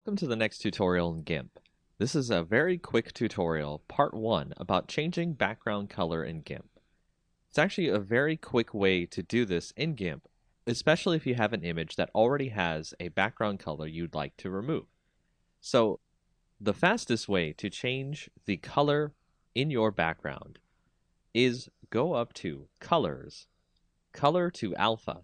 Welcome to the next tutorial in GIMP. This is a very quick tutorial, part 1, about changing background color in GIMP. It's actually a very quick way to do this in GIMP, especially if you have an image that already has a background color you'd like to remove. So, the fastest way to change the color in your background is go up to Colors, Color to Alpha,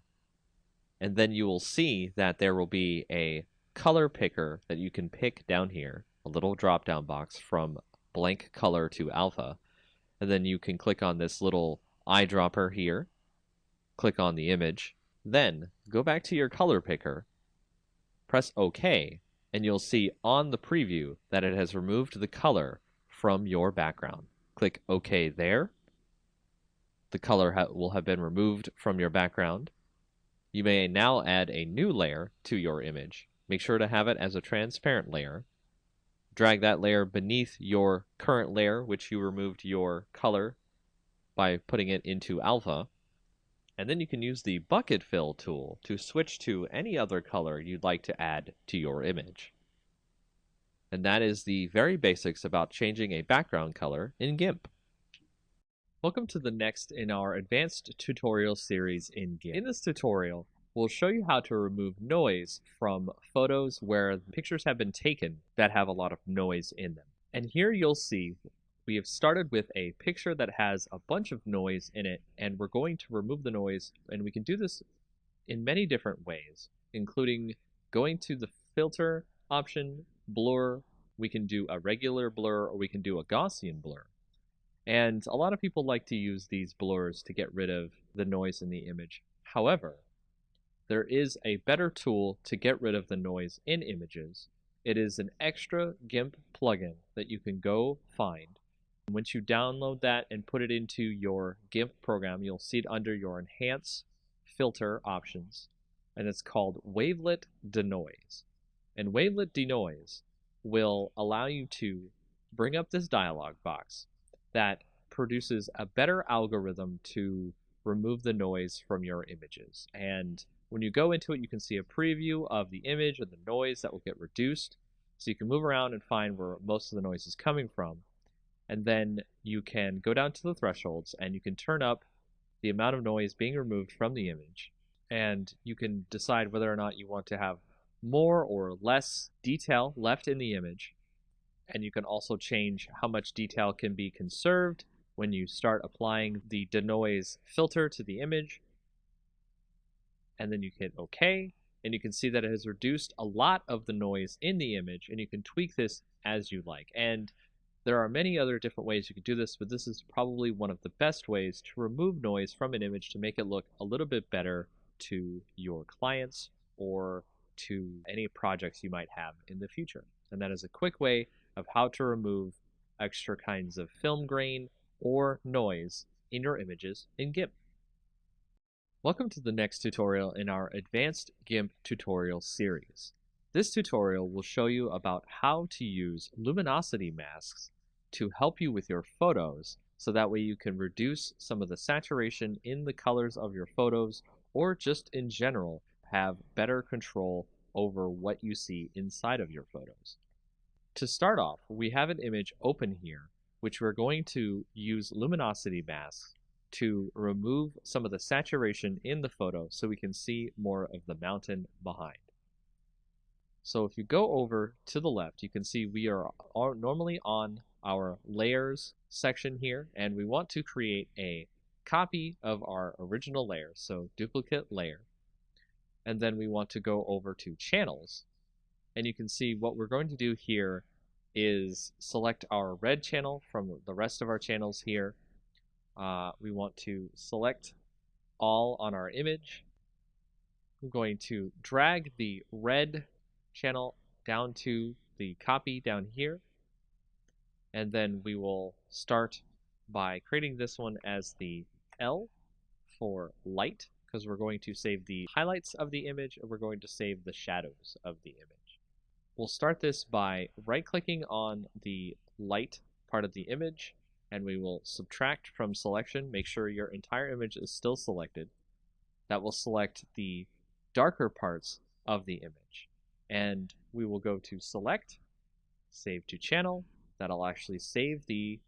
and then you will see that there will be a color picker that you can pick down here, a little drop down box from blank color to alpha, and then you can click on this little eyedropper here, click on the image, then go back to your color picker, press OK, and you'll see on the preview that it has removed the color from your background. Click OK there. The color will have been removed from your background. You may now add a new layer to your image. Make sure to have it as a transparent layer. Drag that layer beneath your current layer, which you removed your color by putting it into alpha. And then you can use the bucket fill tool to switch to any other color you'd like to add to your image. And that is the very basics about changing a background color in GIMP. Welcome to the next in our advanced tutorial series in GIMP. In this tutorial, we'll show you how to remove noise from photos where pictures have been taken that have a lot of noise in them. And here you'll see we have started with a picture that has a bunch of noise in it, and we're going to remove the noise, and we can do this in many different ways, including going to the filter option, blur, we can do a regular blur, or we can do a Gaussian blur. And a lot of people like to use these blurs to get rid of the noise in the image. However, there is a better tool to get rid of the noise in images. It is an extra GIMP plugin that you can go find. Once you download that and put it into your GIMP program, you'll see it under your Enhance Filter options, and it's called Wavelet Denoise. And Wavelet Denoise will allow you to bring up this dialog box that produces a better algorithm to remove the noise from your images. And when you go into it, you can see a preview of the image and the noise that will get reduced. So you can move around and find where most of the noise is coming from. And then you can go down to the thresholds and you can turn up the amount of noise being removed from the image. And you can decide whether or not you want to have more or less detail left in the image. And you can also change how much detail can be conserved when you start applying the denoise filter to the image. And then you hit OK, and you can see that it has reduced a lot of the noise in the image, and you can tweak this as you like. And there are many other different ways you can do this, but this is probably one of the best ways to remove noise from an image to make it look a little bit better to your clients or to any projects you might have in the future. And that is a quick way of how to remove extra kinds of film grain or noise in your images in GIMP. Welcome to the next tutorial in our Advanced GIMP tutorial series. This tutorial will show you about how to use luminosity masks to help you with your photos, so that way you can reduce some of the saturation in the colors of your photos, or just in general have better control over what you see inside of your photos. To start off, we have an image open here, which we're going to use luminosity masks to remove some of the saturation in the photo so we can see more of the mountain behind. So if you go over to the left, you can see we are normally on our layers section here, and we want to create a copy of our original layer, so duplicate layer. And then we want to go over to channels, and you can see what we're going to do here is select our red channel from the rest of our channels here. We want to select all on our image. I'm going to drag the red channel down to the copy down here, and then we will start by creating this one as the L for light, because we're going to save the highlights of the image and we're going to save the shadows of the image. We'll start this by right-clicking on the light part of the image, and we will subtract from selection. Make sure your entire image is still selected. That will select the darker parts of the image. and we will go to Select, Save to Channel. That'll actually save the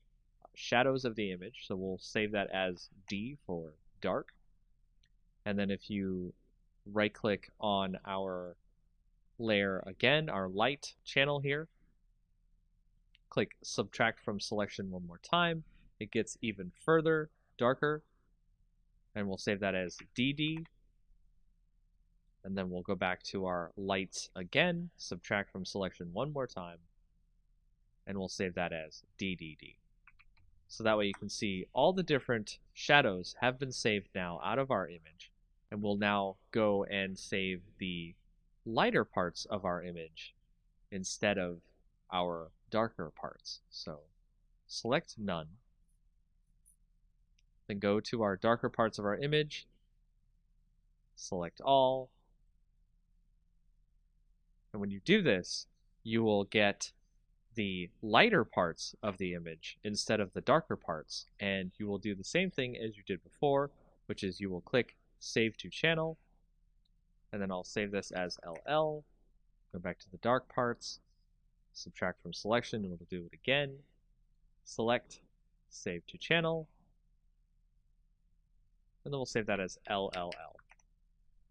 shadows of the image, so we'll save that as D for dark. And then if you right-click on our layer again, our light channel here, click Subtract from Selection one more time, it gets even further darker, and we'll save that as DD. And then we'll go back to our lights again, subtract from selection one more time, and we'll save that as DDD. So that way you can see all the different shadows have been saved now out of our image, and we'll now go and save the lighter parts of our image instead of our darker parts. So select none, then go to our darker parts of our image, select all, and when you do this, you will get the lighter parts of the image instead of the darker parts. And you will do the same thing as you did before, which is you will click Save to Channel, and then I'll save this as LL, go back to the dark parts, subtract from selection, and we'll do it again, select, Save to Channel, and then we'll save that as LLL.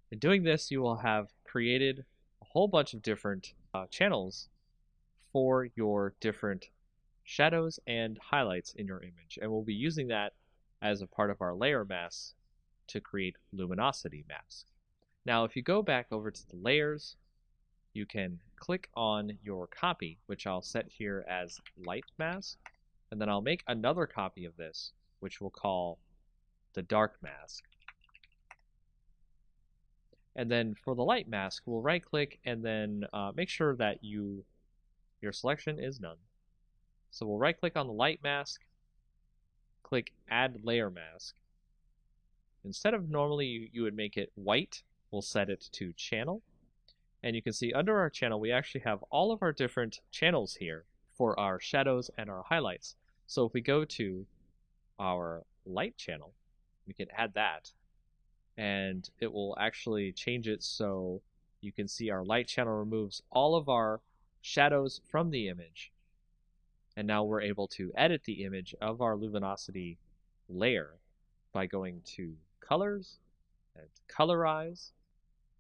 In doing this, you will have created a whole bunch of different channels for your different shadows and highlights in your image, and we'll be using that as a part of our layer masks to create luminosity masks. Now if you go back over to the layers, you can click on your copy, which I'll set here as light mask, and then I'll make another copy of this, which we'll call the dark mask. And then for the light mask, we'll right click and then make sure that your selection is none. So we'll right click on the light mask, click Add Layer Mask. Instead of normally you would make it white, we'll set it to Channel. And you can see under our channel, we actually have all of our different channels here for our shadows and our highlights. So if we go to our light channel, we can add that, and it will actually change it so you can see our light channel removes all of our shadows from the image. And now we're able to edit the image of our luminosity layer by going to Colors and Colorize,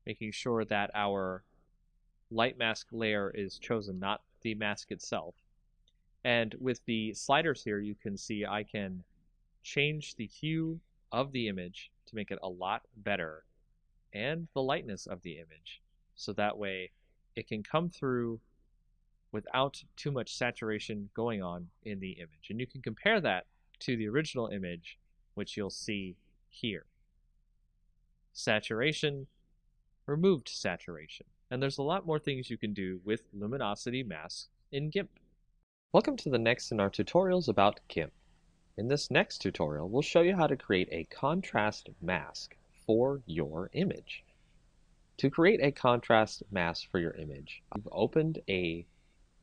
making sure that our light mask layer is chosen, not the mask itself. And with the sliders here, you can see I can change the hue of the image to make it a lot better, and the lightness of the image, so that way it can come through without too much saturation going on in the image. And you can compare that to the original image, which you'll see here. Saturation, removed saturation. And there's a lot more things you can do with luminosity masks in GIMP. Welcome to the next in our tutorials about GIMP. In this next tutorial, we'll show you how to create a contrast mask for your image. To create a contrast mask for your image, you've opened a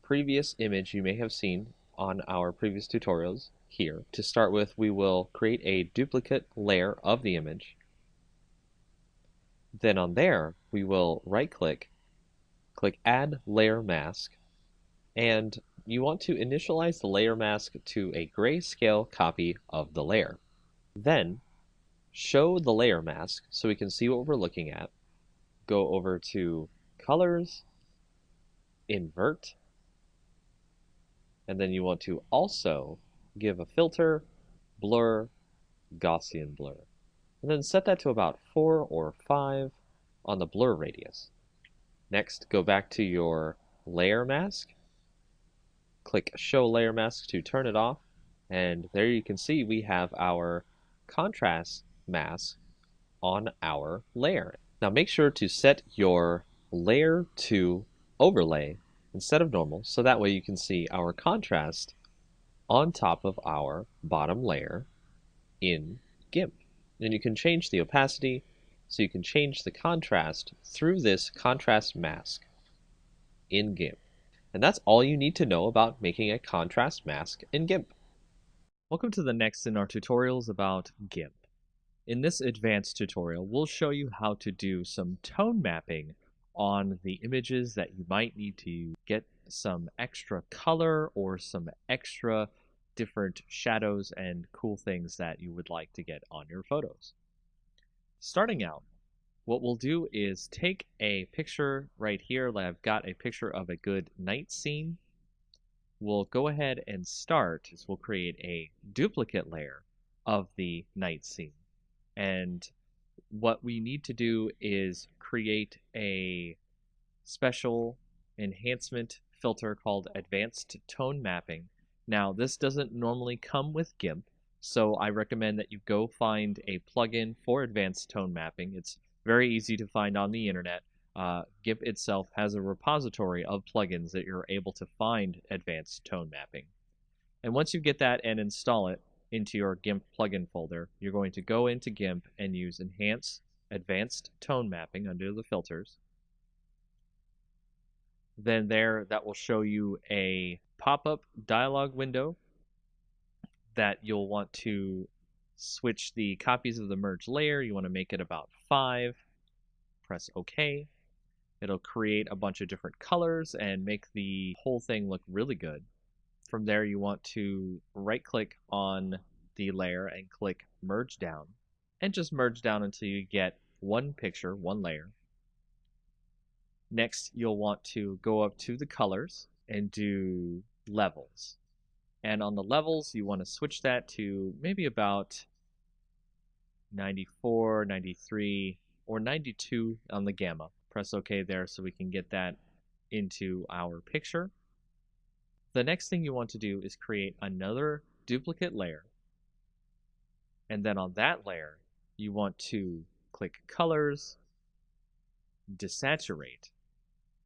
previous image you may have seen on our previous tutorials here. To start with, we will create a duplicate layer of the image. Then on there, we will right-click, click Add Layer Mask, and you want to initialize the layer mask to a grayscale copy of the layer. Then, show the layer mask so we can see what we're looking at. Go over to Colors, Invert, and then you want to also give a filter, Blur, Gaussian Blur. And then set that to about 4 or 5 on the blur radius. Next, go back to your layer mask, click Show Layer Mask to turn it off, and there you can see we have our contrast mask on our layer. Now make sure to set your layer to overlay instead of normal, so that way you can see our contrast on top of our bottom layer in GIMP. And you can change the opacity, so you can change the contrast through this contrast mask in GIMP. And that's all you need to know about making a contrast mask in GIMP. Welcome to the next in our tutorials about GIMP. In this advanced tutorial, we'll show you how to do some tone mapping on the images that you might need to get some extra color or some extra different shadows and cool things that you would like to get on your photos. Starting out, what we'll do is take a picture right here. I've got a picture of a good night scene. We'll go ahead and start is we'll create a duplicate layer of the night scene. And what we need to do is create a special enhancement filter called Advanced Tone Mapping. Now, this doesn't normally come with GIMP, so I recommend that you go find a plugin for Advanced Tone Mapping. It's very easy to find on the internet. GIMP itself has a repository of plugins that you're able to find Advanced Tone Mapping. And once you get that and install it into your GIMP plugin folder, you're going to go into GIMP and use Enhance Advanced Tone Mapping under the filters. Then that will show you a pop-up dialog window that you'll want to switch the copies of the merge layer. You want to make it about 5. Press OK. It'll create a bunch of different colors and make the whole thing look really good. From there, you want to right-click on the layer and click Merge Down. And just merge down until you get one picture, one layer. Next, you'll want to go up to the colors and do levels. And on the levels, you want to switch that to maybe about 94, 93, or 92 on the gamma. Press OK there so we can get that into our picture. The next thing you want to do is create another duplicate layer. And then on that layer, you want to click Colors, Desaturate.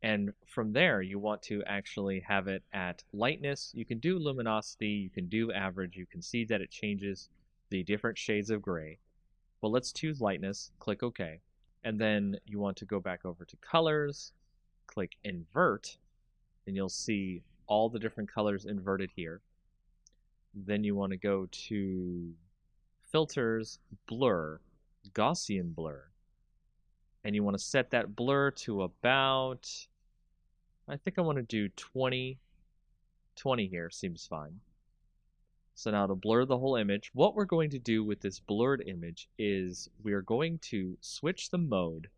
And from there, you want to actually have it at lightness. You can do luminosity, you can do average. You can see that it changes the different shades of gray. Well, let's choose lightness, click OK. And then you want to go back over to colors, click invert, and you'll see all the different colors inverted here. Then you want to go to filters, blur, Gaussian blur. And you want to set that blur to about, I think I want to do 20. 20 here seems fine. So now to blur the whole image, what we're going to do with this blurred image is we're going to switch the mode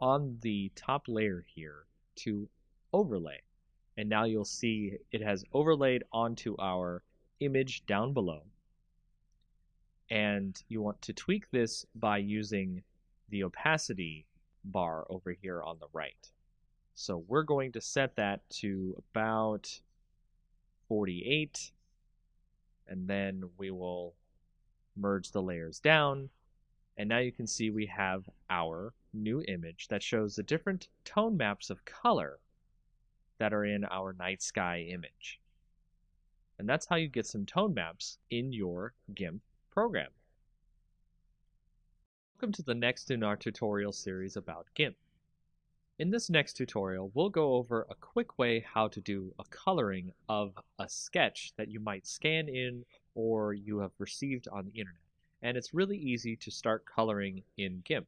on the top layer here to overlay. And now you'll see it has overlaid onto our image down below. And you want to tweak this by using the opacity bar over here on the right. So we're going to set that to about 48, and then we will merge the layers down, and now you can see we have our new image that shows the different tone maps of color that are in our night sky image. And that's how you get some tone maps in your GIMP program. Welcome to the next in our tutorial series about GIMP. In this next tutorial, we'll go over a quick way how to do a coloring of a sketch that you might scan in or you have received on the internet. And it's really easy to start coloring in GIMP.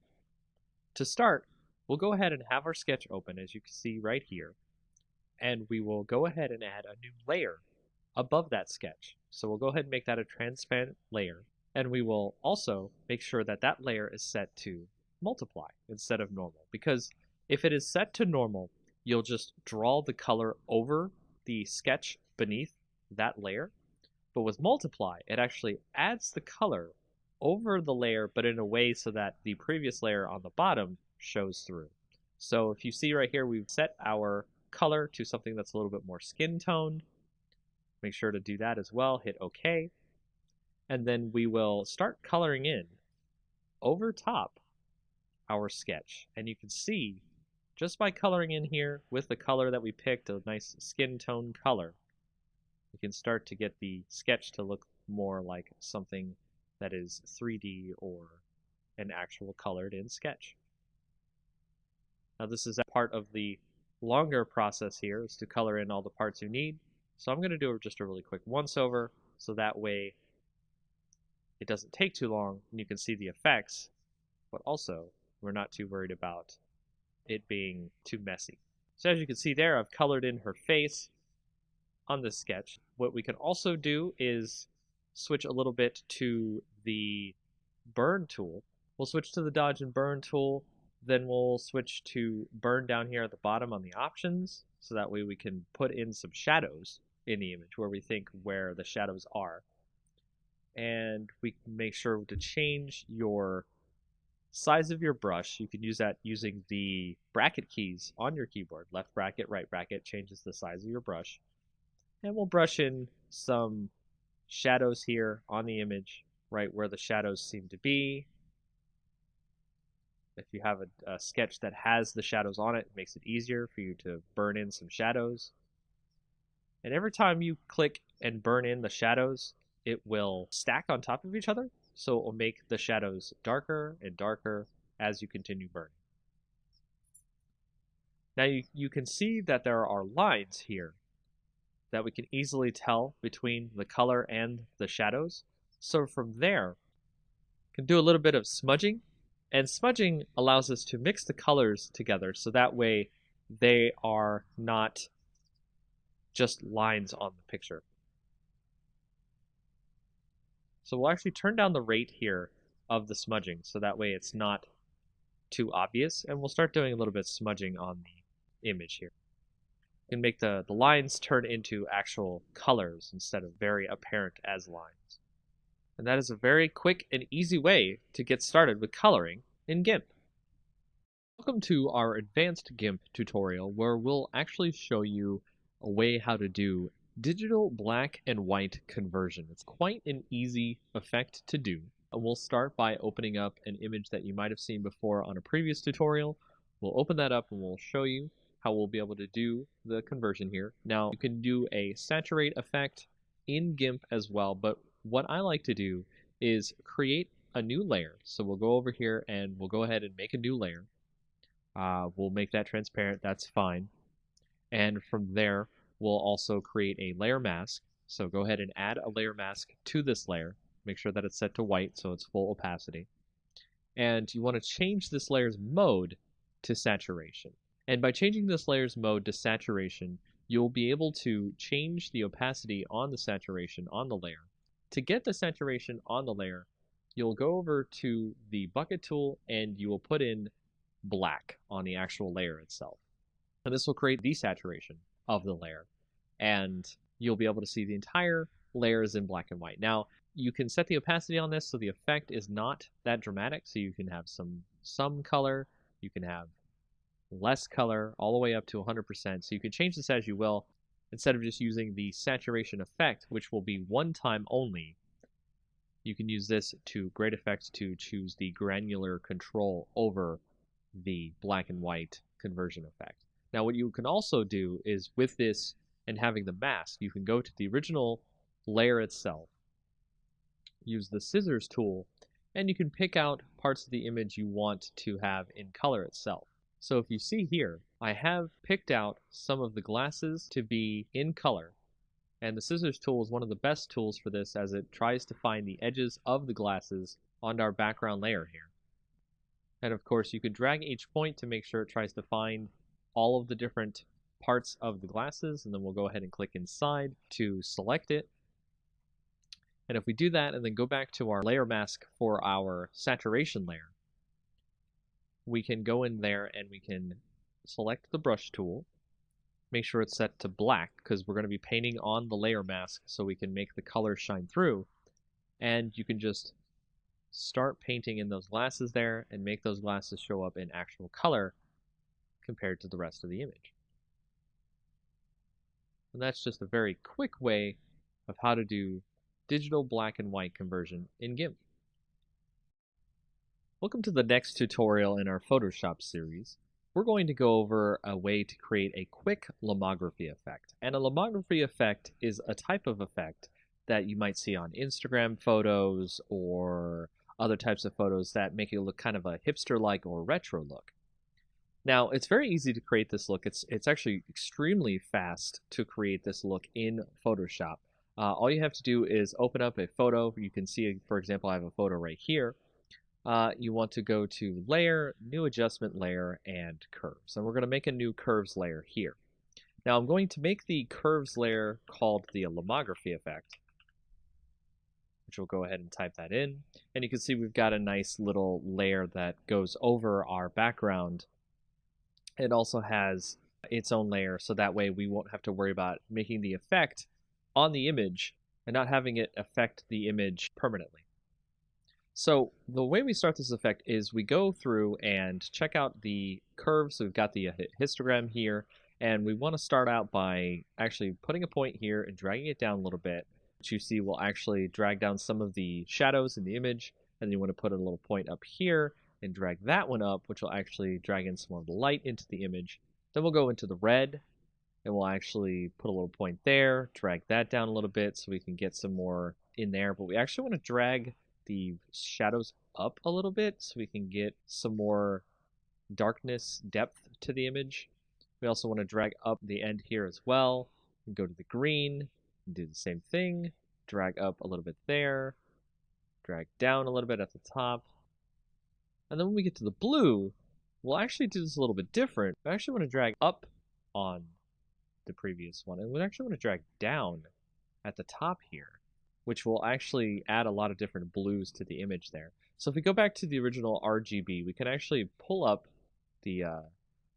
To start, we'll go ahead and have our sketch open, as you can see right here. And we will go ahead and add a new layer above that sketch. So we'll go ahead and make that a transparent layer. And we will also make sure that that layer is set to multiply instead of normal. Because if it is set to normal, you'll just draw the color over the sketch beneath that layer. But with multiply, it actually adds the color over the layer, but in a way so that the previous layer on the bottom shows through. So if you see right here, we've set our color to something that's a little bit more skin toned. Make sure to do that as well. Hit OK. And then we will start coloring in over top our sketch. And you can see just by coloring in here with the color that we picked, a nice skin tone color, we can start to get the sketch to look more like something that is 3D or an actual colored in sketch. Now this is a part of the longer process here, is to color in all the parts you need. So I'm going to do just a really quick once over so that way it doesn't take too long and you can see the effects, but also we're not too worried about it being too messy. So as you can see there, I've colored in her face on this sketch. What we can also do is switch a little bit to the burn tool. We'll switch to the dodge and burn tool, then we'll switch to burn down here at the bottom on the options, so that way we can put in some shadows in the image where we think where the shadows are. And we can make sure to change your size of your brush. You can use that using the bracket keys on your keyboard. Left bracket, right bracket changes the size of your brush. And we'll brush in some shadows here on the image, right where the shadows seem to be. If you have a sketch that has the shadows on it, it makes it easier for you to burn in some shadows. And every time you click and burn in the shadows, it will stack on top of each other, so it will make the shadows darker and darker as you continue burning. Now you can see that there are lines here that we can easily tell between the color and the shadows. So from there, we can do a little bit of smudging, and smudging allows us to mix the colors together so that way they are not just lines on the picture. So we'll actually turn down the rate here of the smudging so that way it's not too obvious, and we'll start doing a little bit of smudging on the image here. You can make the lines turn into actual colors instead of very apparent as lines. And that is a very quick and easy way to get started with coloring in GIMP. Welcome to our advanced GIMP tutorial where we'll actually show you a way how to do digital black and white conversion. It's quite an easy effect to do. We'll start by opening up an image that you might have seen before on a previous tutorial. We'll open that up and we'll show you how we'll be able to do the conversion here. Now, you can do a saturate effect in GIMP as well, but what I like to do is create a new layer. So we'll go over here and we'll go ahead and make a new layer. We'll make that transparent, that's fine. And from there, we'll also create a layer mask. So go ahead and add a layer mask to this layer. Make sure that it's set to white so it's full opacity. And you want to change this layer's mode to saturation. And by changing this layer's mode to saturation, you'll be able to change the opacity on the saturation on the layer. To get the saturation on the layer, you'll go over to the bucket tool and you will put in black on the actual layer itself. And this will create desaturation of the layer. And you'll be able to see the entire layer is in black and white. Now, you can set the opacity on this so the effect is not that dramatic. So you can have some color, you can have less color, all the way up to 100%. So you can change this as you will. Instead of just using the saturation effect, which will be one time only, you can use this to great effect to choose the granular control over the black and white conversion effect. Now what you can also do is with this and having the mask, you can go to the original layer itself, use the scissors tool, and you can pick out parts of the image you want to have in color itself. So if you see here, I have picked out some of the glasses to be in color, and the scissors tool is one of the best tools for this as it tries to find the edges of the glasses on our background layer here. And of course you could drag each point to make sure it tries to find all of the different parts of the glasses, and then we'll go ahead and click inside to select it. And if we do that and then go back to our layer mask for our saturation layer, we can go in there and we can select the brush tool, make sure it's set to black because we're going to be painting on the layer mask so we can make the color shine through. And you can just start painting in those glasses there and make those glasses show up in actual color compared to the rest of the image. And that's just a very quick way of how to do digital black and white conversion in GIMP. Welcome to the next tutorial in our Photoshop series. We're going to go over a way to create a quick lomography effect. And a lomography effect is a type of effect that you might see on Instagram photos or other types of photos that make it look kind of a hipster-like or retro look. Now, it's very easy to create this look. It's actually extremely fast to create this look in Photoshop. All you have to do is open up a photo. You can see, for example, I have a photo right here. you want to go to Layer, New Adjustment Layer, and Curves. And we're going to make a new Curves layer here. Now I'm going to make the Curves layer called the Lomography effect, which we'll go ahead and type that in. And you can see we've got a nice little layer that goes over our background. It also has its own layer, so that way we won't have to worry about making the effect on the image and not having it affect the image permanently. So the way we start this effect is we go through and check out the curves. So we've got the histogram here, and we want to start out by actually putting a point here and dragging it down a little bit, which you see will actually drag down some of the shadows in the image. And then you want to put a little point up here and drag that one up, which will actually drag in some more of the light into the image. Then we'll go into the red, and we'll actually put a little point there, drag that down a little bit so we can get some more in there. But we actually want to drag the shadows up a little bit so we can get some more darkness depth to the image. We also want to drag up the end here as well and go to the green and do the same thing. Drag up a little bit there, drag down a little bit at the top. And then when we get to the blue, we'll actually do this a little bit different. I actually want to drag up on the previous one, and we actually want to drag down at the top here, which will actually add a lot of different blues to the image there. So if we go back to the original RGB, we can actually pull up the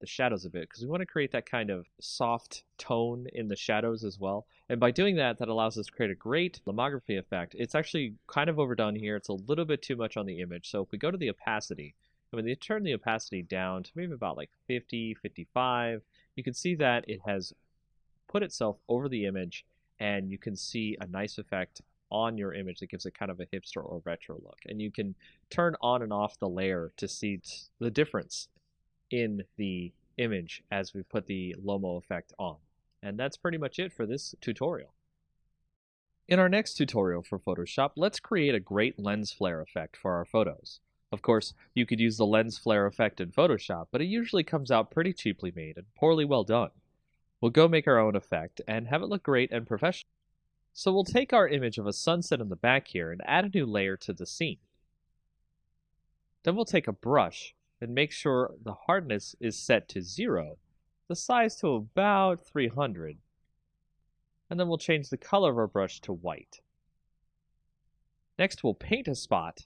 shadows a bit because we want to create that kind of soft tone in the shadows as well. And by doing that, that allows us to create a great lomography effect. It's actually kind of overdone here. It's a little bit too much on the image. So if we go to the opacity, and when you turn the opacity down to maybe about like 50, 55, you can see that it has put itself over the image, and you can see a nice effect on your image that gives it kind of a hipster or retro look. And you can turn on and off the layer to see the difference in the image as we put the Lomo effect on. And that's pretty much it for this tutorial. In our next tutorial for Photoshop, let's create a great lens flare effect for our photos. Of course, you could use the lens flare effect in Photoshop, but it usually comes out pretty cheaply made and poorly well done. We'll go make our own effect and have it look great and professional. So we'll take our image of a sunset in the back here and add a new layer to the scene. Then we'll take a brush and make sure the hardness is set to 0, the size to about 300, and then we'll change the color of our brush to white. Next we'll paint a spot,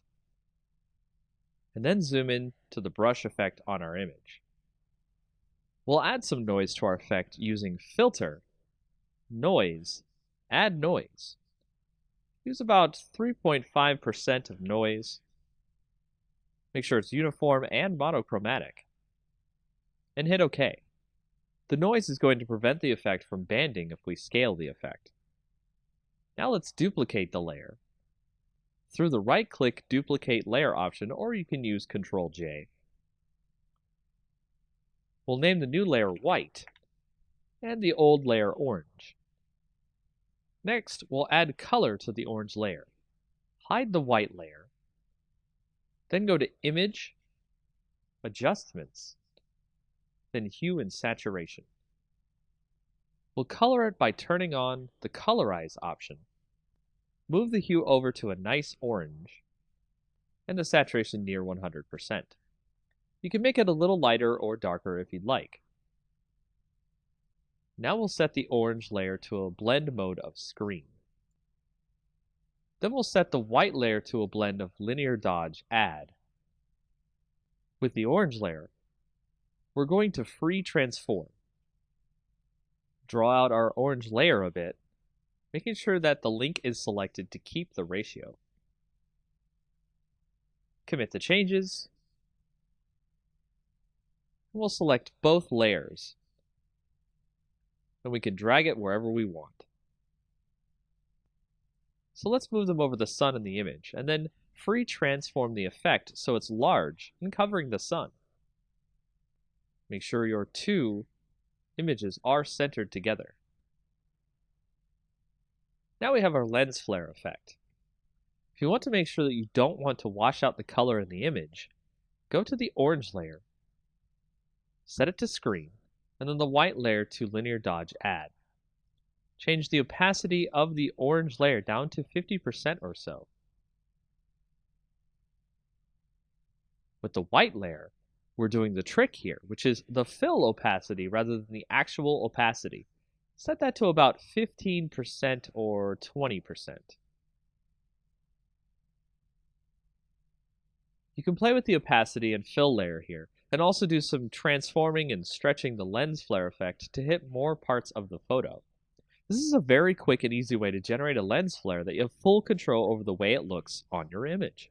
and then zoom in to the brush effect on our image. We'll add some noise to our effect using Filter, Noise, Add Noise. Use about 3.5% of noise. Make sure it's uniform and monochromatic. And hit OK. The noise is going to prevent the effect from banding if we scale the effect. Now let's duplicate the layer. Through the right-click Duplicate Layer option, or you can use Ctrl-J. We'll name the new layer White, and the old layer Orange. Next, we'll add color to the orange layer. Hide the white layer. Then go to Image, Adjustments, then Hue and Saturation. We'll color it by turning on the Colorize option. Move the hue over to a nice orange, and the saturation near 100%. You can make it a little lighter or darker if you'd like. Now we'll set the orange layer to a blend mode of screen. Then we'll set the white layer to a blend of linear dodge add. With the orange layer, we're going to free transform. Draw out our orange layer a bit, making sure that the link is selected to keep the ratio. Commit the changes. We'll select both layers, and we can drag it wherever we want. So let's move them over the sun in the image, and then free transform the effect so it's large and covering the sun. Make sure your two images are centered together. Now we have our lens flare effect. If you want to make sure that you don't want to wash out the color in the image, go to the orange layer, set it to screen, and then the white layer to linear dodge add. Change the opacity of the orange layer down to 50% or so. With the white layer, we're doing the trick here, which is the fill opacity rather than the actual opacity. Set that to about 15% or 20%. You can play with the opacity and fill layer here, and also do some transforming and stretching the lens flare effect to hit more parts of the photo. This is a very quick and easy way to generate a lens flare that you have full control over the way it looks on your image.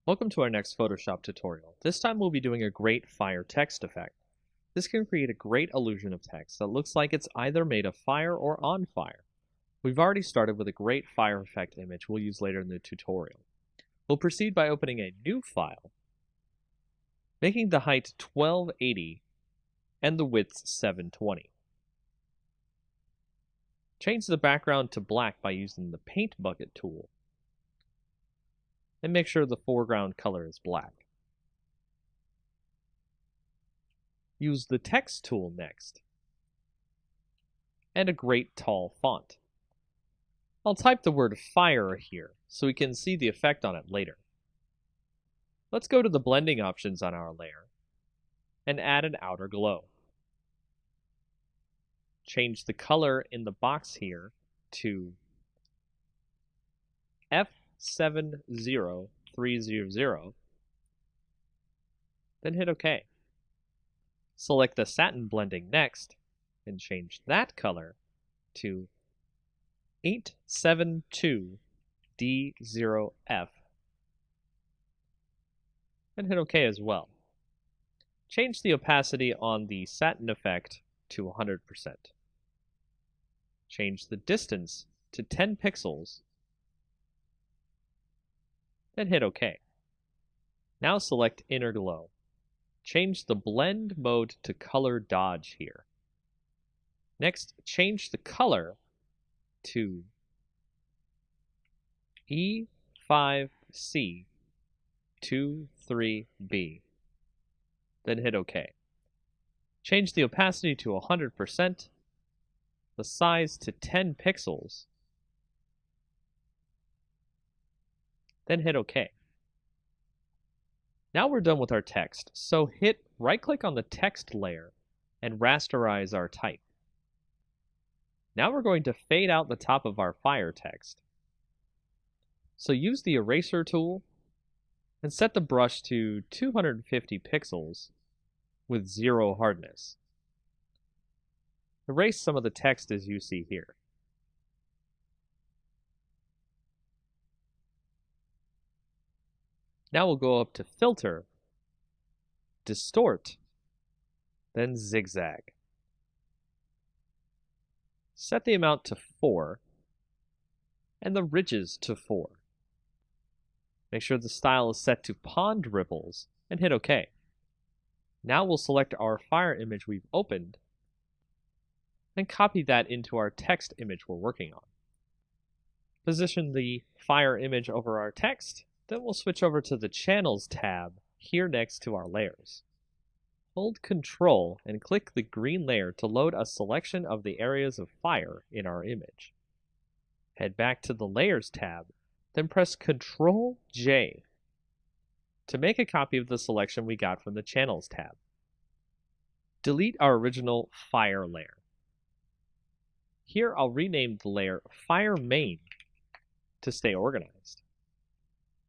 Welcome to our next Photoshop tutorial. This time we'll be doing a great fire text effect. This can create a great illusion of text that looks like it's either made of fire or on fire. We've already started with a great fire effect image we'll use later in the tutorial. We'll proceed by opening a new file, making the height 1280 and the width 720. Change the background to black by using the Paint Bucket tool, and make sure the foreground color is black. Use the Text tool next, and a great tall font. I'll type the word fire here so we can see the effect on it later. Let's go to the blending options on our layer and add an outer glow. Change the color in the box here to F70300, then hit OK. Select the satin blending next and change that color to 872D0F, and hit OK as well. Change the opacity on the satin effect to 100%. Change the distance to 10 pixels, then hit OK. Now select Inner Glow. Change the blend mode to color dodge here. Next, change the color to E5C23B, then hit OK. Change the opacity to 100%, the size to 10 pixels, then hit OK. Now we're done with our text, so hit right-click on the text layer and rasterize our type. Now we're going to fade out the top of our fire text. So use the eraser tool and set the brush to 250 pixels with 0 hardness. Erase some of the text as you see here. Now we'll go up to Filter, Distort, then Zigzag. Set the amount to 4 and the ridges to 4. Make sure the style is set to Pond Ripples and hit OK. Now we'll select our fire image we've opened and copy that into our text image we're working on. Position the fire image over our text, then we'll switch over to the Channels tab here next to our layers. Hold Ctrl and click the green layer to load a selection of the areas of fire in our image. Head back to the Layers tab, then press Ctrl J to make a copy of the selection we got from the Channels tab. Delete our original fire layer. Here I'll rename the layer Fire Main to stay organized.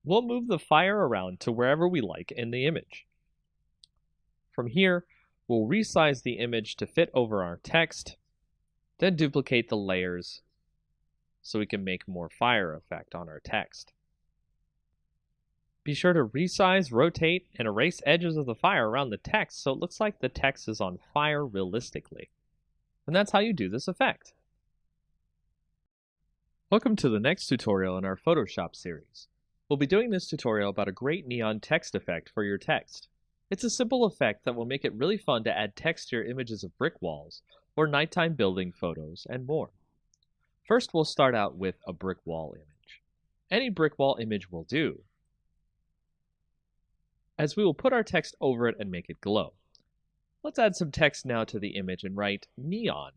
We'll move the fire around to wherever we like in the image. From here, we'll resize the image to fit over our text, then duplicate the layers so we can make more fire effect on our text. Be sure to resize, rotate, and erase edges of the fire around the text so it looks like the text is on fire realistically. And that's how you do this effect. Welcome to the next tutorial in our Photoshop series. We'll be doing this tutorial about a great neon text effect for your text. It's a simple effect that will make it really fun to add text to your images of brick walls, or nighttime building photos, and more. First, we'll start out with a brick wall image. Any brick wall image will do, as we will put our text over it and make it glow. Let's add some text now to the image and write neon,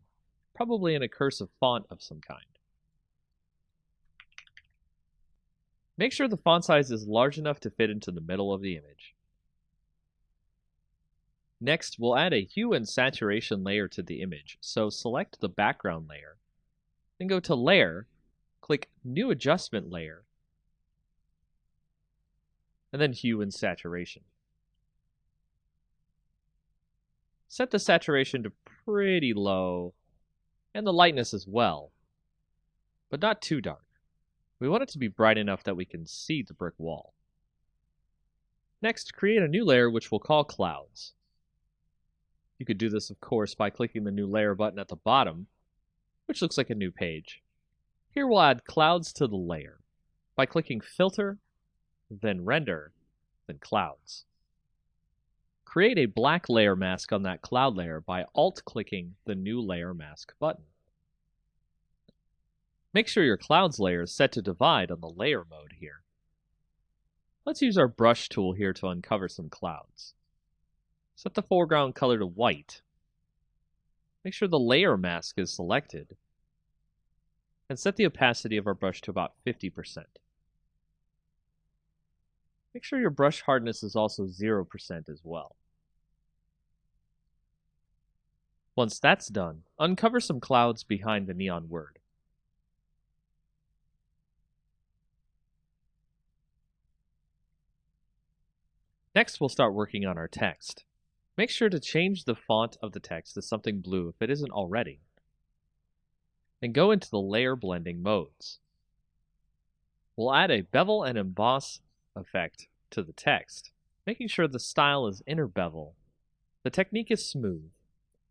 probably in a cursive font of some kind. Make sure the font size is large enough to fit into the middle of the image. Next, we'll add a hue and saturation layer to the image, so select the background layer, then go to Layer, click New Adjustment Layer, and then Hue and Saturation. Set the saturation to pretty low, and the lightness as well, but not too dark. We want it to be bright enough that we can see the brick wall. Next, create a new layer which we'll call Clouds. You could do this, of course, by clicking the New Layer button at the bottom, which looks like a new page. Here we'll add clouds to the layer by clicking Filter, then Render, then Clouds. Create a black layer mask on that cloud layer by Alt-clicking the New Layer Mask button. Make sure your clouds layer is set to divide on the layer mode here. Let's use our brush tool here to uncover some clouds. Set the foreground color to white. Make sure the layer mask is selected. And set the opacity of our brush to about 50%. Make sure your brush hardness is also 0% as well. Once that's done, uncover some clouds behind the neon word. Next, we'll start working on our text. Make sure to change the font of the text to something blue if it isn't already. And go into the layer blending modes. We'll add a bevel and emboss effect to the text, making sure the style is inner bevel. The technique is smooth,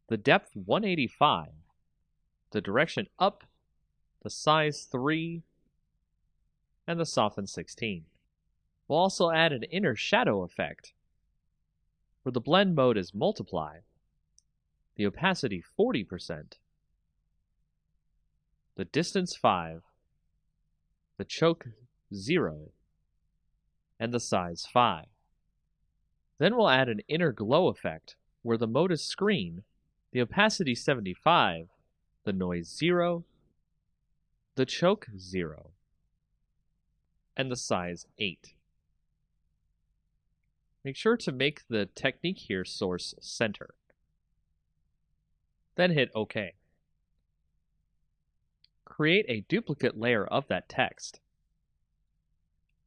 the depth 185, the direction up, the size 3, and the soften 16. We'll also add an inner shadow effect, where the blend mode is multiply, the opacity 40%, the distance 5, the choke 0, and the size 5. Then we'll add an inner glow effect, where the mode is screen, the opacity 75, the noise 0, the choke 0, and the size 8. Make sure to make the technique here source center. Then hit OK. Create a duplicate layer of that text.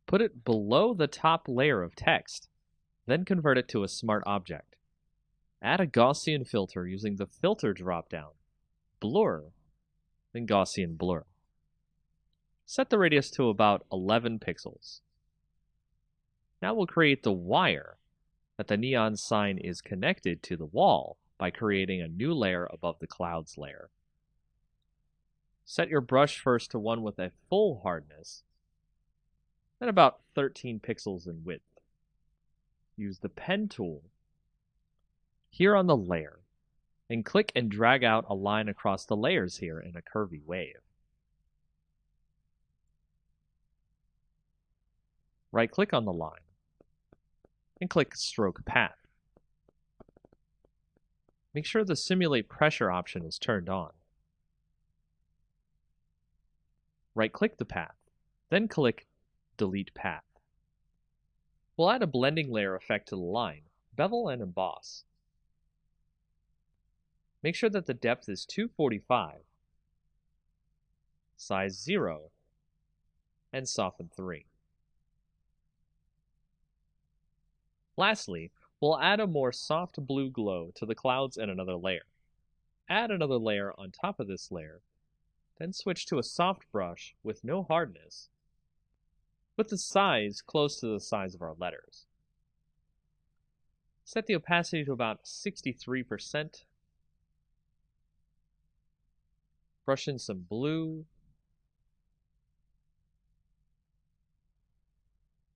Put it below the top layer of text, then convert it to a smart object. Add a Gaussian filter using the Filter dropdown, Blur, then Gaussian Blur. Set the radius to about 11 pixels. Now we'll create the wire that the neon sign is connected to the wall by creating a new layer above the clouds layer. Set your brush first to one with a full hardness, then about 13 pixels in width. Use the pen tool here on the layer and click and drag out a line across the layers here in a curvy wave. Right-click on the line and click Stroke Path. Make sure the Simulate Pressure option is turned on. Right-click the path, then click Delete Path. We'll add a blending layer effect to the line, bevel and emboss. Make sure that the depth is 245, size 0, and soften 3. Lastly, we'll add a more soft blue glow to the clouds in another layer. Add another layer on top of this layer, then switch to a soft brush with no hardness, with the size close to the size of our letters. Set the opacity to about 63%. Brush in some blue.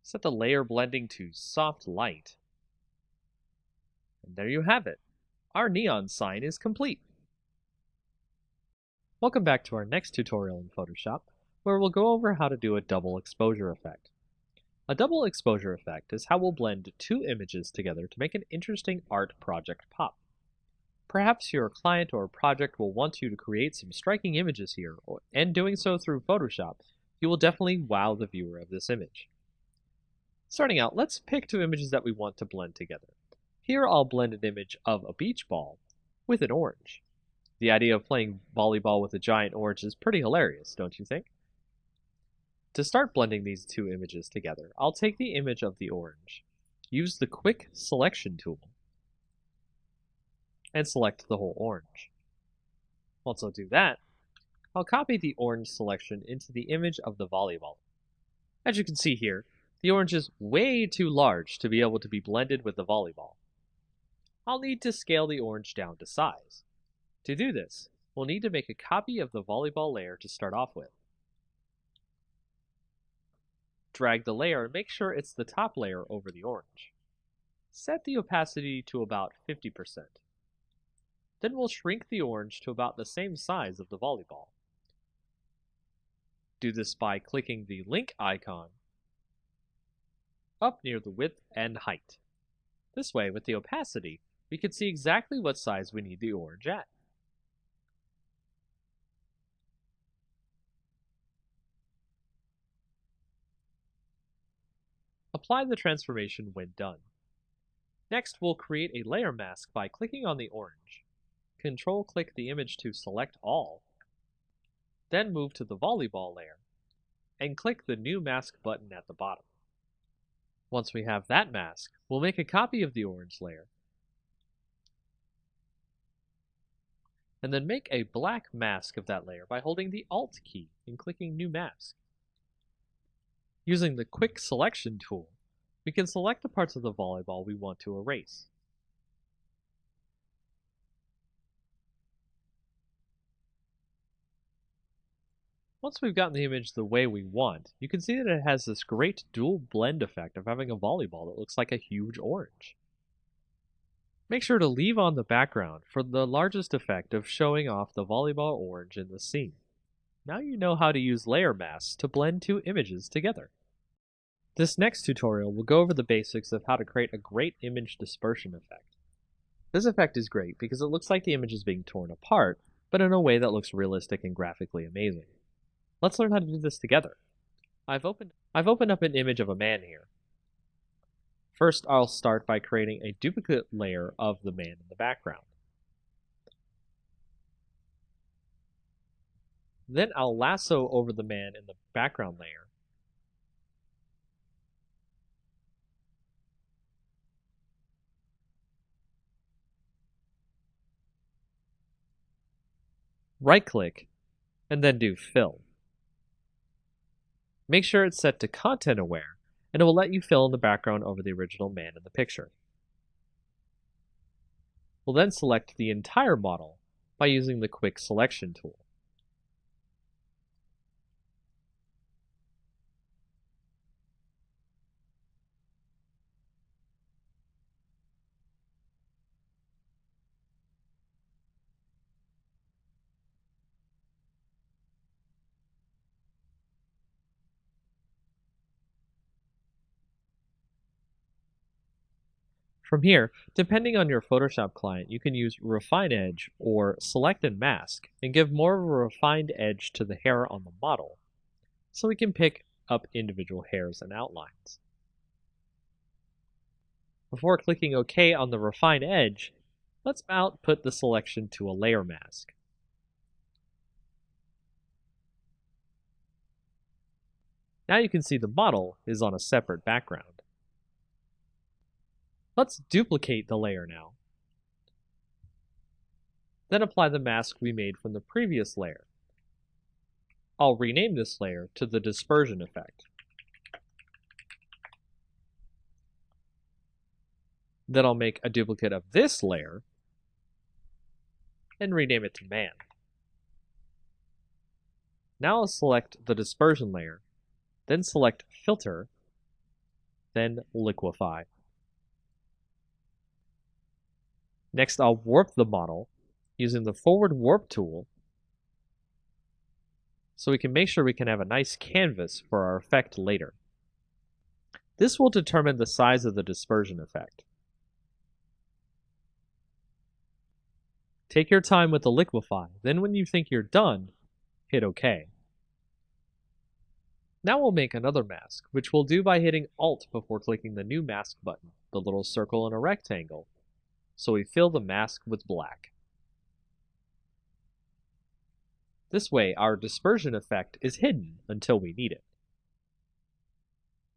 Set the layer blending to soft light. And there you have it. Our neon sign is complete. Welcome back to our next tutorial in Photoshop, where we'll go over how to do a double exposure effect. A double exposure effect is how we'll blend two images together to make an interesting art project pop. Perhaps your client or project will want you to create some striking images here, and doing so through Photoshop You will definitely wow the viewer of this image. Starting out, let's pick two images that we want to blend together. Here I'll blend an image of a beach ball with an orange. The idea of playing volleyball with a giant orange is pretty hilarious, don't you think? To start blending these two images together, I'll take the image of the orange, use the quick selection tool, and select the whole orange. Once I do that, I'll copy the orange selection into the image of the volleyball. As you can see here, the orange is way too large to be able to be blended with the volleyball. I'll need to scale the orange down to size. To do this, we'll need to make a copy of the volleyball layer to start off with. Drag the layer and make sure it's the top layer over the orange. Set the opacity to about 50%. Then we'll shrink the orange to about the same size of the volleyball. Do this by clicking the link icon up near the width and height. This way, with the opacity, we can see exactly what size we need the orange at. Apply the transformation when done. Next, we'll create a layer mask by clicking on the orange. Control-click the image to select all. Then move to the volleyball layer and click the New Mask button at the bottom. Once we have that mask, we'll make a copy of the orange layer and then make a black mask of that layer by holding the Alt key and clicking New Mask. Using the Quick Selection tool, we can select the parts of the volleyball we want to erase. Once we've gotten the image the way we want, you can see that it has this great dual blend effect of having a volleyball that looks like a huge orange. Make sure to leave on the background for the largest effect of showing off the volleyball orange in the scene. Now you know how to use layer masks to blend two images together. This next tutorial will go over the basics of how to create a great image dispersion effect. This effect is great because it looks like the image is being torn apart, but in a way that looks realistic and graphically amazing. Let's learn how to do this together. I've opened up an image of a man here. First, I'll start by creating a duplicate layer of the man in the background. Then I'll lasso over the man in the background layer. Right-click, and then do Fill. Make sure it's set to Content Aware, and it will let you fill in the background over the original man in the picture. We'll then select the entire model by using the Quick Selection tool. From here, depending on your Photoshop client, you can use Refine Edge or Select and Mask and give more of a refined edge to the hair on the model, so we can pick up individual hairs and outlines. Before clicking OK on the Refine Edge, let's output the selection to a layer mask. Now you can see the model is on a separate background. Let's duplicate the layer now. Then apply the mask we made from the previous layer. I'll rename this layer to the dispersion effect. Then I'll make a duplicate of this layer and rename it to man. Now I'll select the dispersion layer, then select Filter, then Liquify. Next, I'll warp the model using the Forward Warp tool so we can make sure we can have a nice canvas for our effect later. This will determine the size of the dispersion effect. Take your time with the liquify, then when you think you're done, hit OK. Now we'll make another mask, which we'll do by hitting Alt before clicking the new mask button, the little circle and a rectangle, so we fill the mask with black. This way, our dispersion effect is hidden until we need it.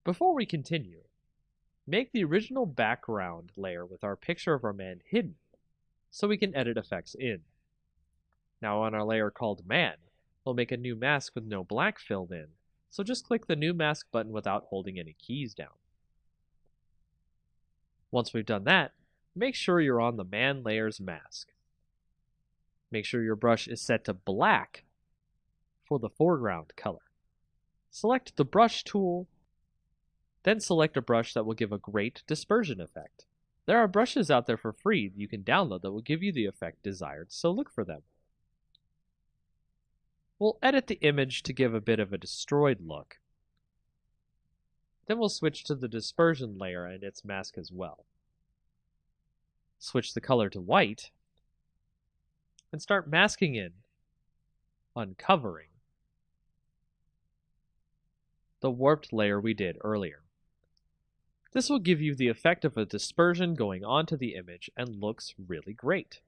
Before we continue, make the original background layer with our picture of our man hidden, so we can edit effects in. Now on our layer called Man, we'll make a new mask with no black filled in, so just click the new mask button without holding any keys down. Once we've done that, make sure you're on the Man layer's mask. Make sure your brush is set to black for the foreground color. Select the brush tool, then select a brush that will give a great dispersion effect. There are brushes out there for free you can download that will give you the effect desired, so look for them. We'll edit the image to give a bit of a destroyed look. Then we'll switch to the dispersion layer and its mask as well. Switch the color to white, and start masking in, uncovering the warped layer we did earlier. This will give you the effect of a dispersion going onto the image and looks really great.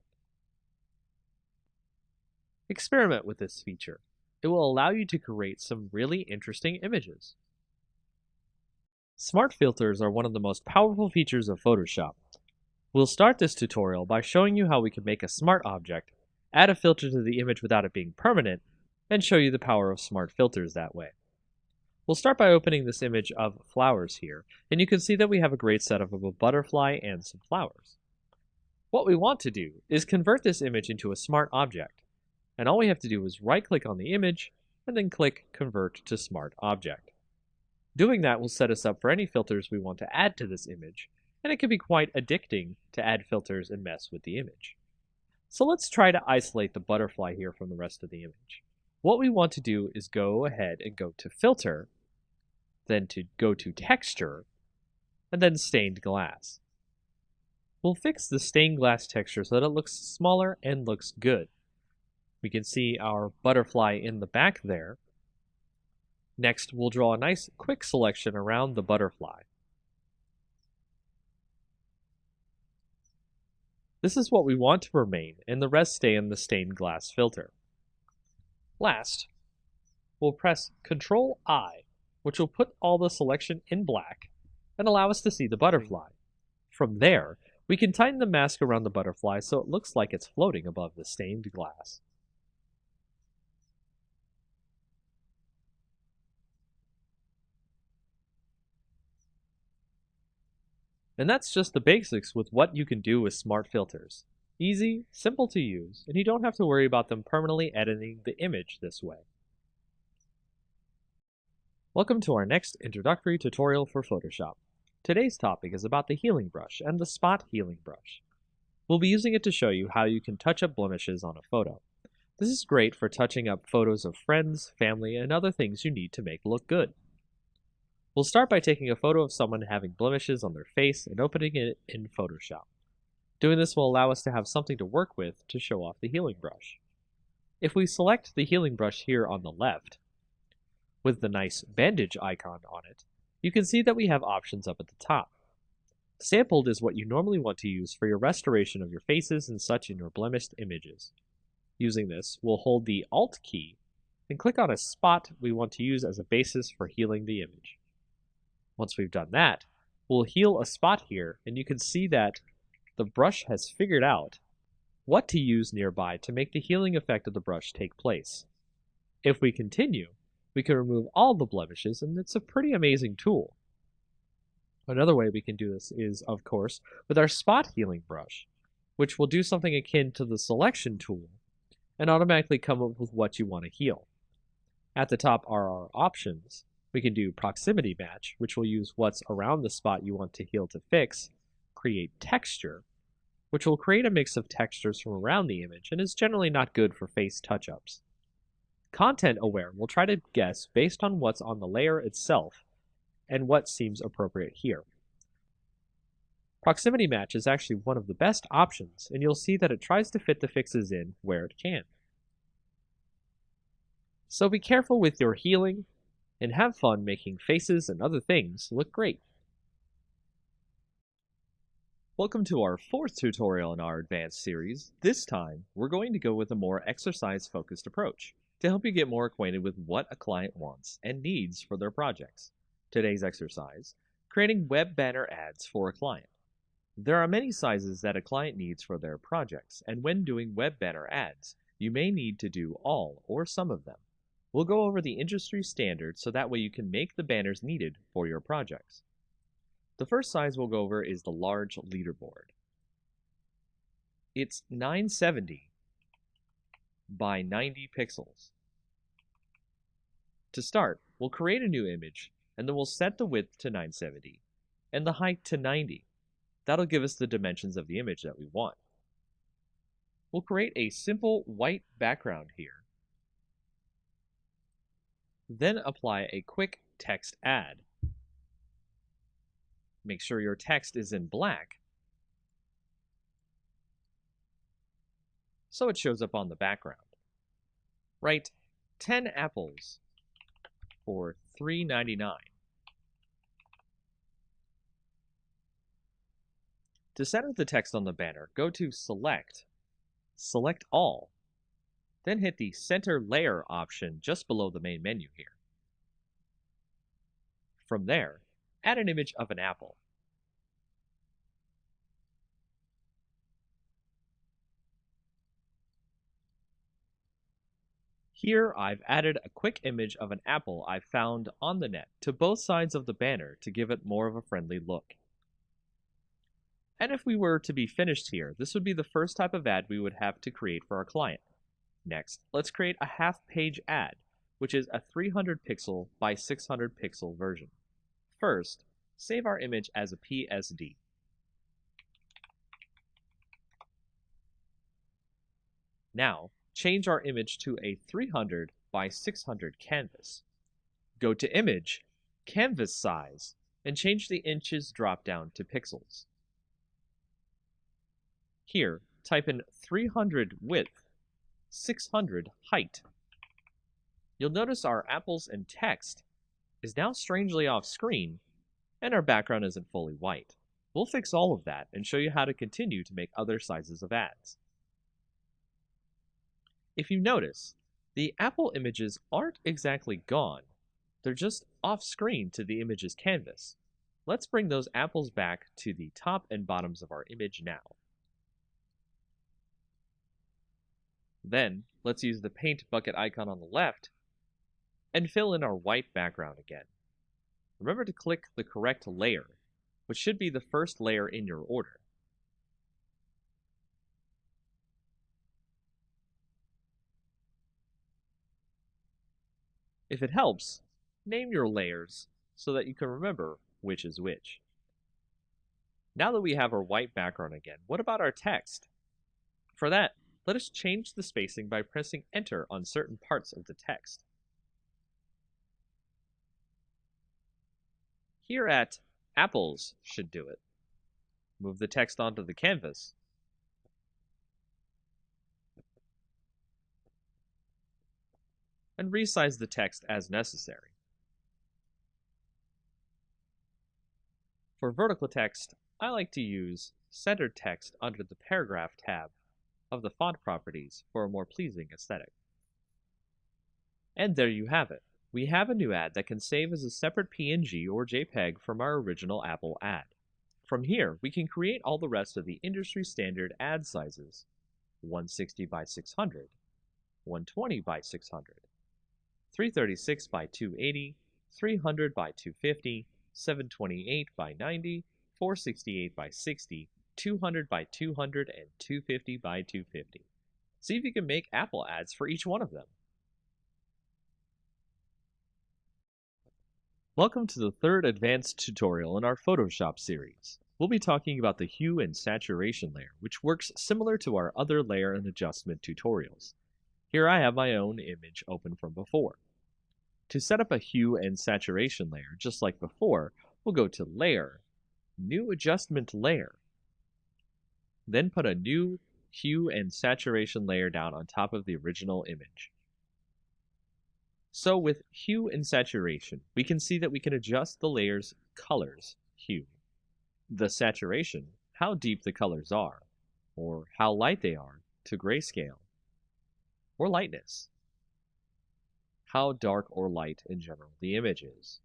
Experiment with this feature. It will allow you to create some really interesting images. Smart filters are one of the most powerful features of Photoshop. We'll start this tutorial by showing you how we can make a smart object, add a filter to the image without it being permanent, and show you the power of smart filters that way. We'll start by opening this image of flowers here, and you can see that we have a great setup of a butterfly and some flowers. What we want to do is convert this image into a smart object, and all we have to do is right-click on the image, and then click Convert to Smart Object. Doing that will set us up for any filters we want to add to this image, and it can be quite addicting to add filters and mess with the image. So let's try to isolate the butterfly here from the rest of the image. What we want to do is go ahead and go to Filter, then to go to Texture, and then Stained Glass. We'll fix the stained glass texture so that it looks smaller and looks good. We can see our butterfly in the back there. Next, we'll draw a nice quick selection around the butterfly. This is what we want to remain, and the rest stay in the stained glass filter. Last, we'll press Ctrl-I, which will put all the selection in black and allow us to see the butterfly. From there, we can tighten the mask around the butterfly so it looks like it's floating above the stained glass. And that's just the basics with what you can do with smart filters. Easy, simple to use, and you don't have to worry about them permanently editing the image this way. Welcome to our next introductory tutorial for Photoshop. Today's topic is about the healing brush and the spot healing brush. We'll be using it to show you how you can touch up blemishes on a photo. This is great for touching up photos of friends, family, and other things you need to make look good. We'll start by taking a photo of someone having blemishes on their face and opening it in Photoshop. Doing this will allow us to have something to work with to show off the healing brush. If we select the healing brush here on the left, with the nice bandage icon on it, you can see that we have options up at the top. Sampled is what you normally want to use for your restoration of your faces and such in your blemished images. Using this, we'll hold the Alt key and click on a spot we want to use as a basis for healing the image. Once we've done that, we'll heal a spot here, and you can see that the brush has figured out what to use nearby to make the healing effect of the brush take place. If we continue, we can remove all the blemishes, and it's a pretty amazing tool. Another way we can do this is, of course, with our spot healing brush, which will do something akin to the selection tool and automatically come up with what you want to heal. At the top are our options. We can do proximity match, which will use what's around the spot you want to heal to fix, create texture, which will create a mix of textures from around the image and is generally not good for face touch-ups. Content aware will try to guess based on what's on the layer itself and what seems appropriate here. Proximity match is actually one of the best options, and you'll see that it tries to fit the fixes in where it can. So be careful with your healing, and have fun making faces and other things look great. Welcome to our fourth tutorial in our advanced series. This time, we're going to go with a more exercise-focused approach to help you get more acquainted with what a client wants and needs for their projects. Today's exercise, creating web banner ads for a client. There are many sizes that a client needs for their projects, and when doing web banner ads, you may need to do all or some of them. We'll go over the industry standards so that way you can make the banners needed for your projects. The first size we'll go over is the large leaderboard. It's 970 by 90 pixels. To start, we'll create a new image, and then we'll set the width to 970 and the height to 90. That'll give us the dimensions of the image that we want. We'll create a simple white background here, then apply a quick text ad. Make sure your text is in black so it shows up on the background. Write 10 apples for $3.99. To center the text on the banner, go to Select All, then hit the Center Layer option just below the main menu here. From there, add an image of an apple. Here I've added a quick image of an apple I found on the net to both sides of the banner to give it more of a friendly look. And if we were to be finished here, this would be the first type of ad we would have to create for our client. Next, let's create a half-page ad, which is a 300 pixel by 600 pixel version. First, save our image as a PSD. Now, change our image to a 300 by 600 canvas. Go to Image, Canvas Size, and change the inches drop-down to pixels. Here, type in 300 width, 600 height. You'll notice our apples and text is now strangely off screen, and our background isn't fully white. We'll fix all of that and show you how to continue to make other sizes of ads. If you notice, the apple images aren't exactly gone. They're just off screen to the image's canvas. Let's bring those apples back to the top and bottoms of our image now. Then, let's use the paint bucket icon on the left and fill in our white background again. Remember to click the correct layer, which should be the first layer in your order. If it helps, name your layers so that you can remember which is which. Now that we have our white background again, what about our text? For that, let us change the spacing by pressing Enter on certain parts of the text. Here at Apples should do it. Move the text onto the canvas. And resize the text as necessary. For vertical text, I like to use centered text under the Paragraph tab of the font properties for a more pleasing aesthetic. And there you have it. We have a new ad that can save as a separate PNG or JPEG from our original Apple ad. From here, we can create all the rest of the industry standard ad sizes: 160 by 600, 120 by 600, 336 by 280, 300 by 250, 728 by 90, 468 by 60, 200 by 200, and 250 by 250. See if you can make Apple ads for each one of them. Welcome to the third advanced tutorial in our Photoshop series. We'll be talking about the hue and saturation layer, which works similar to our other layer and adjustment tutorials. Here I have my own image open from before. To set up a hue and saturation layer, just like before, we'll go to Layer, New Adjustment Layer. Then put a new hue and saturation layer down on top of the original image. So with hue and saturation, we can see that we can adjust the layer's color's hue, the saturation, how deep the colors are, or how light they are, to grayscale, or lightness, how dark or light in general the image is.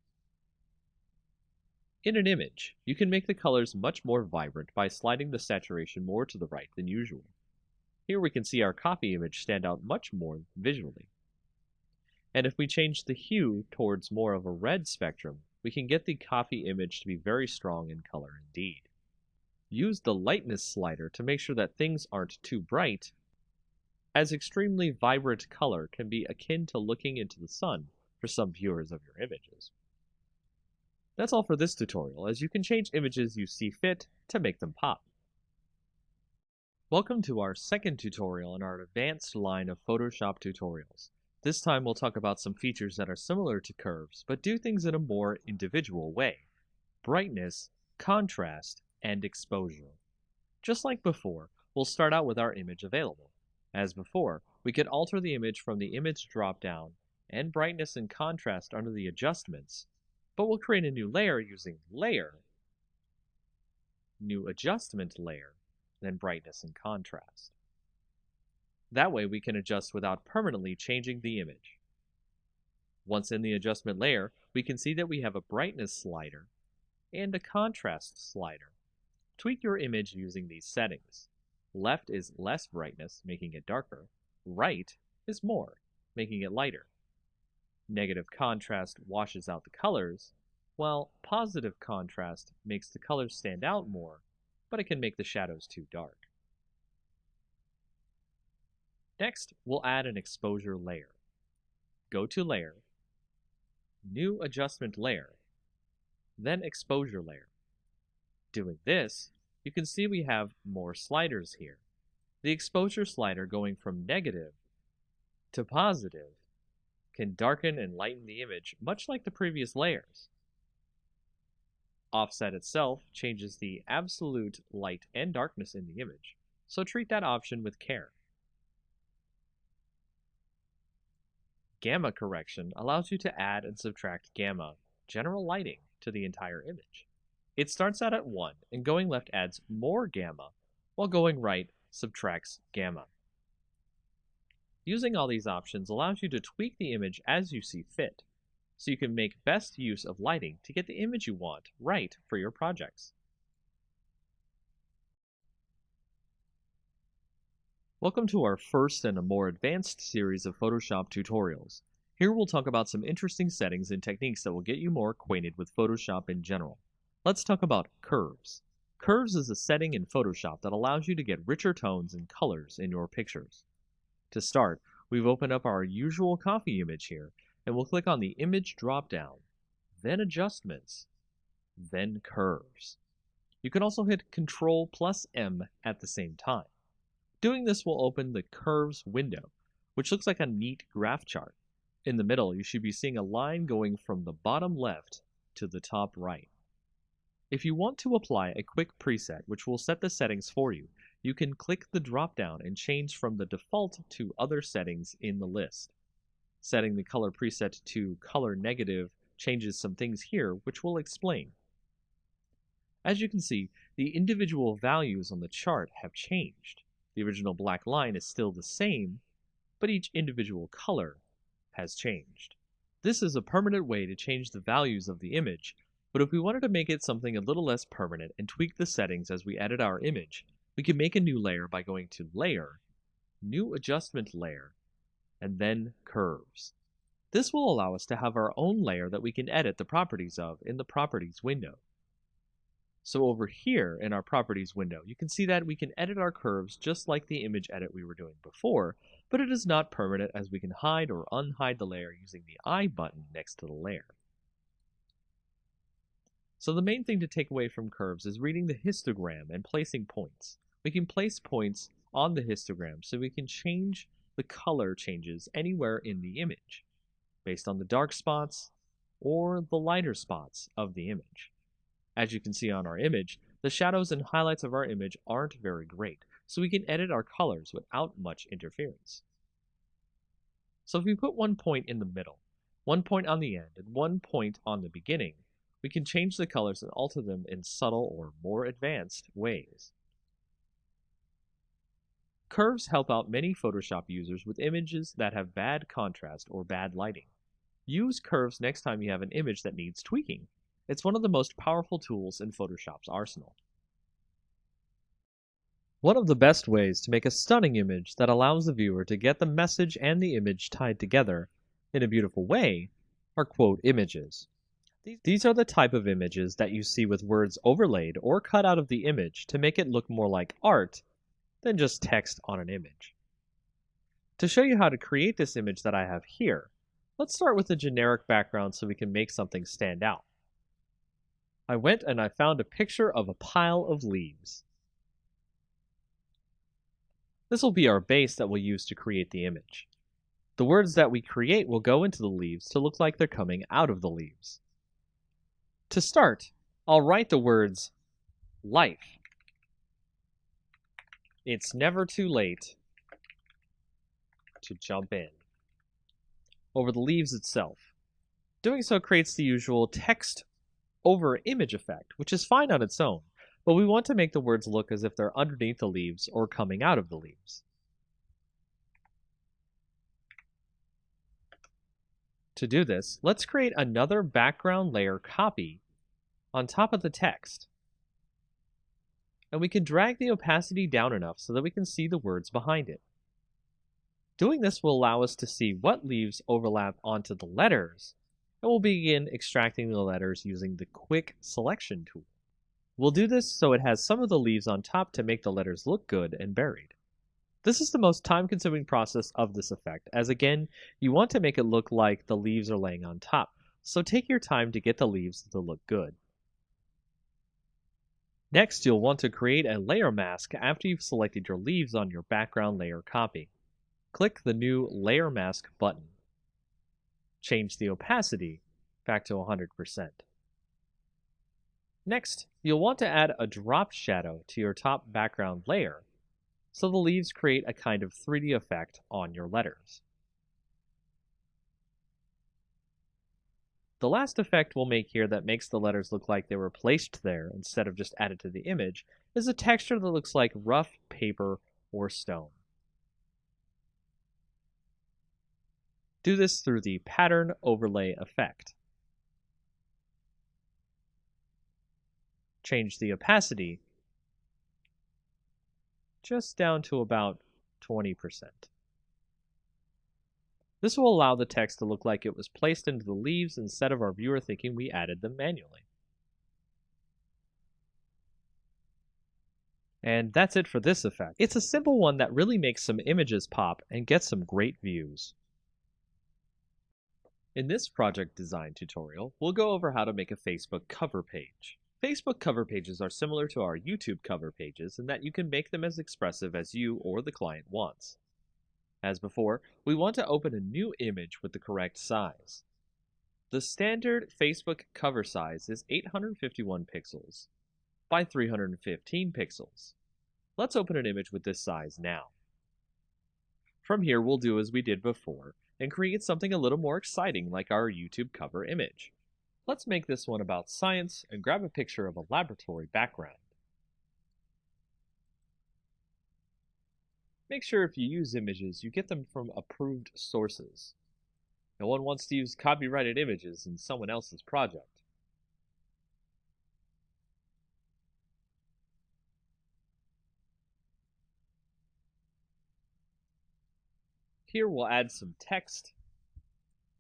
In an image, you can make the colors much more vibrant by sliding the saturation more to the right than usual. Here we can see our coffee image stand out much more visually. And if we change the hue towards more of a red spectrum, we can get the coffee image to be very strong in color indeed. Use the lightness slider to make sure that things aren't too bright, as extremely vibrant color can be akin to looking into the sun for some viewers of your images. That's all for this tutorial, as you can change images you see fit to make them pop. Welcome to our second tutorial in our advanced line of Photoshop tutorials. This time we'll talk about some features that are similar to curves, but do things in a more individual way: brightness, contrast, and exposure. Just like before, we'll start out with our image available. As before, we could alter the image from the image drop-down and brightness and contrast under the adjustments, but we'll create a new layer using Layer, New Adjustment Layer, then Brightness and Contrast. That way we can adjust without permanently changing the image. Once in the adjustment layer, we can see that we have a brightness slider and a contrast slider. Tweak your image using these settings. Left is less brightness, making it darker. Right is more, making it lighter. Negative contrast washes out the colors, while positive contrast makes the colors stand out more, but it can make the shadows too dark. Next, we'll add an exposure layer. Go to Layer, New Adjustment Layer, then Exposure Layer. Doing this, you can see we have more sliders here. The exposure slider going from negative to positive can darken and lighten the image much like the previous layers. Offset itself changes the absolute light and darkness in the image, so treat that option with care. Gamma correction allows you to add and subtract gamma, general lighting, to the entire image. It starts out at 1, and going left adds more gamma, while going right subtracts gamma. Using all these options allows you to tweak the image as you see fit, so you can make best use of lighting to get the image you want right for your projects. Welcome to our first and a more advanced series of Photoshop tutorials. Here we'll talk about some interesting settings and techniques that will get you more acquainted with Photoshop in general. Let's talk about curves. Curves is a setting in Photoshop that allows you to get richer tones and colors in your pictures. To start, we've opened up our usual coffee image here, and we'll click on the Image drop-down, then Adjustments, then Curves. You can also hit Ctrl+M at the same time. Doing this will open the Curves window, which looks like a neat graph chart. In the middle, you should be seeing a line going from the bottom left to the top right. If you want to apply a quick preset which will set the settings for you, you can click the drop-down and change from the default to other settings in the list. Setting the color preset to color negative changes some things here, which we'll explain. As you can see, the individual values on the chart have changed. The original black line is still the same, but each individual color has changed. This is a permanent way to change the values of the image, but if we wanted to make it something a little less permanent and tweak the settings as we edit our image, we can make a new layer by going to Layer, New Adjustment Layer, and then Curves. This will allow us to have our own layer that we can edit the properties of in the Properties window. So over here in our Properties window, you can see that we can edit our curves just like the image edit we were doing before, but it is not permanent as we can hide or unhide the layer using the I button next to the layer. So the main thing to take away from curves is reading the histogram and placing points. We can place points on the histogram so we can change the color changes anywhere in the image, based on the dark spots or the lighter spots of the image. As you can see on our image, the shadows and highlights of our image aren't very great, so we can edit our colors without much interference. So if we put one point in the middle, one point on the end and one point on the beginning, we can change the colors and alter them in subtle or more advanced ways. Curves help out many Photoshop users with images that have bad contrast or bad lighting. Use curves next time you have an image that needs tweaking. It's one of the most powerful tools in Photoshop's arsenal. One of the best ways to make a stunning image that allows the viewer to get the message and the image tied together in a beautiful way are quote images. These are the type of images that you see with words overlaid or cut out of the image to make it look more like art than just text on an image. To show you how to create this image that I have here, let's start with a generic background so we can make something stand out. I went and I found a picture of a pile of leaves. This will be our base that we'll use to create the image. The words that we create will go into the leaves to look like they're coming out of the leaves. To start, I'll write the words life. It's never too late to jump in over the leaves itself. Doing so creates the usual text over image effect, which is fine on its own, but we want to make the words look as if they're underneath the leaves or coming out of the leaves. To do this, let's create another background layer copy on top of the text. And we can drag the opacity down enough so that we can see the words behind it. Doing this will allow us to see what leaves overlap onto the letters, and we'll begin extracting the letters using the Quick Selection tool. We'll do this so it has some of the leaves on top to make the letters look good and buried. This is the most time-consuming process of this effect, as again, you want to make it look like the leaves are laying on top, so take your time to get the leaves to look good. Next, you'll want to create a layer mask after you've selected your leaves on your background layer copy. Click the new Layer Mask button. Change the opacity back to 100%. Next, you'll want to add a drop shadow to your top background layer, so the leaves create a kind of 3D effect on your letters. The last effect we'll make here that makes the letters look like they were placed there instead of just added to the image is a texture that looks like rough paper or stone. Do this through the Pattern Overlay effect. Change the opacity just down to about 20%. This will allow the text to look like it was placed into the leaves instead of our viewer thinking we added them manually. And that's it for this effect. It's a simple one that really makes some images pop and gets some great views. In this project design tutorial, we'll go over how to make a Facebook cover page. Facebook cover pages are similar to our YouTube cover pages in that you can make them as expressive as you or the client wants. As before, we want to open a new image with the correct size. The standard Facebook cover size is 851 pixels by 315 pixels. Let's open an image with this size now. From here, we'll do as we did before and create something a little more exciting like our YouTube cover image. Let's make this one about science and grab a picture of a laboratory background. Make sure if you use images, you get them from approved sources. No one wants to use copyrighted images in someone else's project. Here we'll add some text,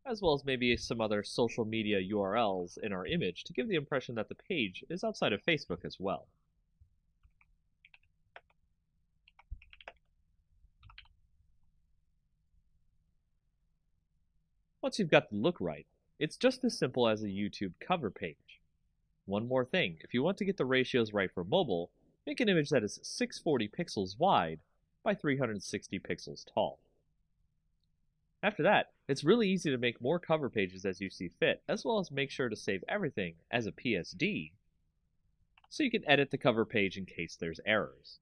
as well as maybe some other social media URLs in our image to give the impression that the page is outside of Facebook as well. Once you've got the look right, it's just as simple as a YouTube cover page. One more thing, if you want to get the ratios right for mobile, make an image that is 640 pixels wide by 360 pixels tall. After that, it's really easy to make more cover pages as you see fit, as well as make sure to save everything as a PSD, so you can edit the cover page in case there's errors.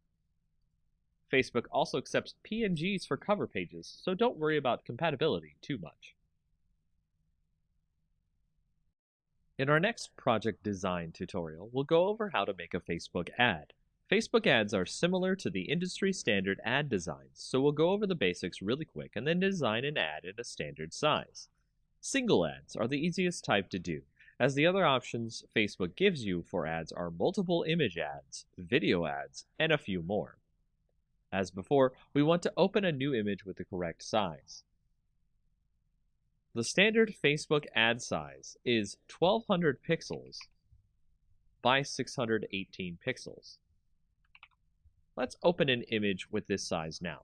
Facebook also accepts PNGs for cover pages, so don't worry about compatibility too much. In our next project design tutorial, we'll go over how to make a Facebook ad. Facebook ads are similar to the industry standard ad designs, so we'll go over the basics really quick and then design an ad in a standard size. Single ads are the easiest type to do, as the other options Facebook gives you for ads are multiple image ads, video ads, and a few more. As before, we want to open a new image with the correct size. The standard Facebook ad size is 1200 pixels by 618 pixels. Let's open an image with this size now.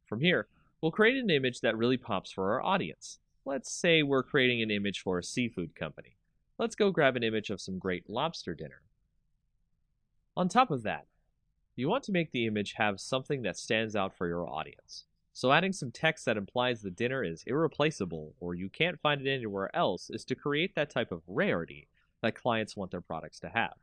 From here, we'll create an image that really pops for our audience. Let's say we're creating an image for a seafood company. Let's go grab an image of some great lobster dinner. On top of that, you want to make the image have something that stands out for your audience. So adding some text that implies the dinner is irreplaceable or you can't find it anywhere else is to create that type of rarity that clients want their products to have.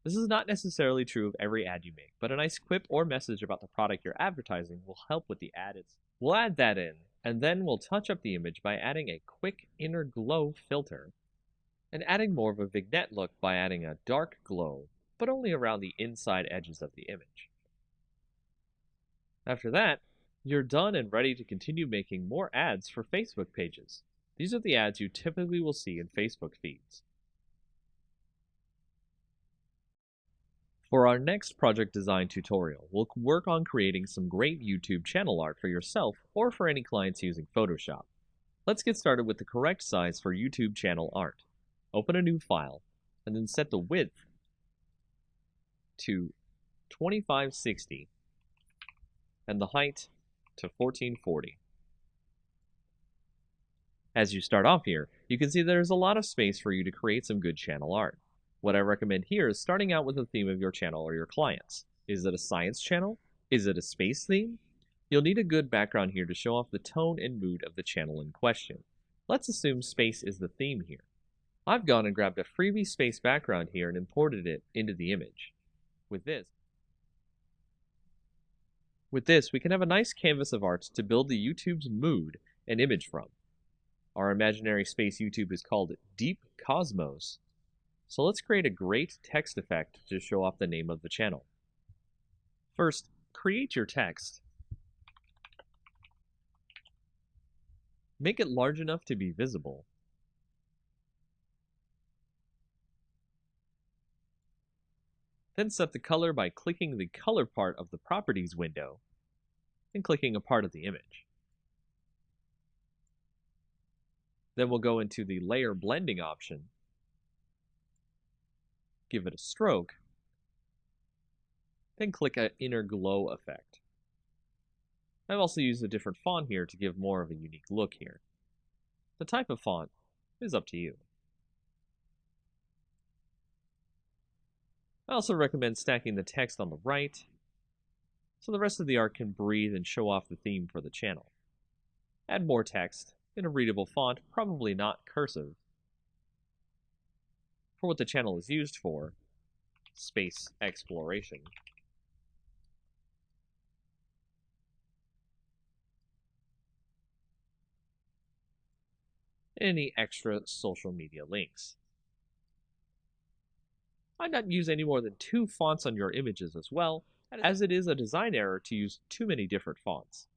This is not necessarily true of every ad you make, but a nice quip or message about the product you're advertising will help with the ad. We'll add that in, and then we'll touch up the image by adding a quick inner glow filter, and adding more of a vignette look by adding a dark glow, but only around the inside edges of the image. After that, you're done and ready to continue making more ads for Facebook pages. These are the ads you typically will see in Facebook feeds. For our next project design tutorial, we'll work on creating some great YouTube channel art for yourself or for any clients using Photoshop. Let's get started with the correct size for YouTube channel art. Open a new file, and then set the width to 2560 and the height to 1440. As you start off here, you can see there's a lot of space for you to create some good channel art. What I recommend here is starting out with the theme of your channel or your clients. Is it a science channel? Is it a space theme? You'll need a good background here to show off the tone and mood of the channel in question. Let's assume space is the theme here. I've gone and grabbed a freebie space background here and imported it into the image. With this, we can have a nice canvas of art to build the YouTube's mood and image from. Our imaginary space YouTube is called Deep Cosmos. So let's create a great text effect to show off the name of the channel. First, create your text. Make it large enough to be visible. Then set the color by clicking the color part of the properties window and clicking a part of the image. Then we'll go into the layer blending option, give it a stroke, then click an inner glow effect. I've also used a different font here to give more of a unique look here. The type of font is up to you. I also recommend stacking the text on the right, so the rest of the art can breathe and show off the theme for the channel. Add more text in a readable font, probably not cursive, for what the channel is used for, space exploration. Any extra social media links. I'd not use any more than 2 fonts on your images as well, as it is a design error to use too many different fonts.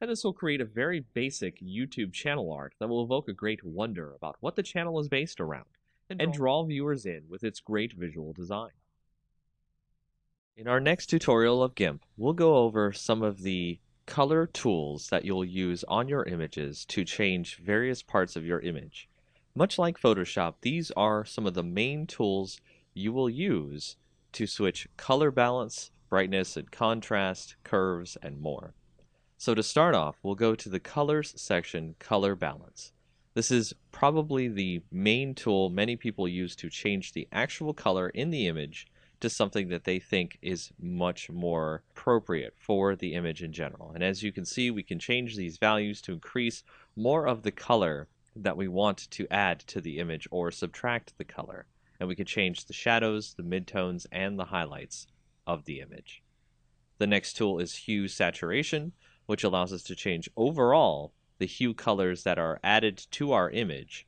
And this will create a very basic YouTube channel art that will evoke a great wonder about what the channel is based around, and draw viewers in with its great visual design. In our next tutorial of GIMP, we'll go over some of the color tools that you'll use on your images to change various parts of your image. Much like Photoshop, these are some of the main tools you will use to switch color balance, brightness and contrast, curves, and more. So to start off, we'll go to the Colors section, Color Balance. This is probably the main tool many people use to change the actual color in the image to something that they think is much more appropriate for the image in general. And as you can see, we can change these values to increase more of the color that we want to add to the image or subtract the color. And we can change the shadows, the midtones, and the highlights of the image. The next tool is Hue Saturation, which allows us to change overall the hue colors that are added to our image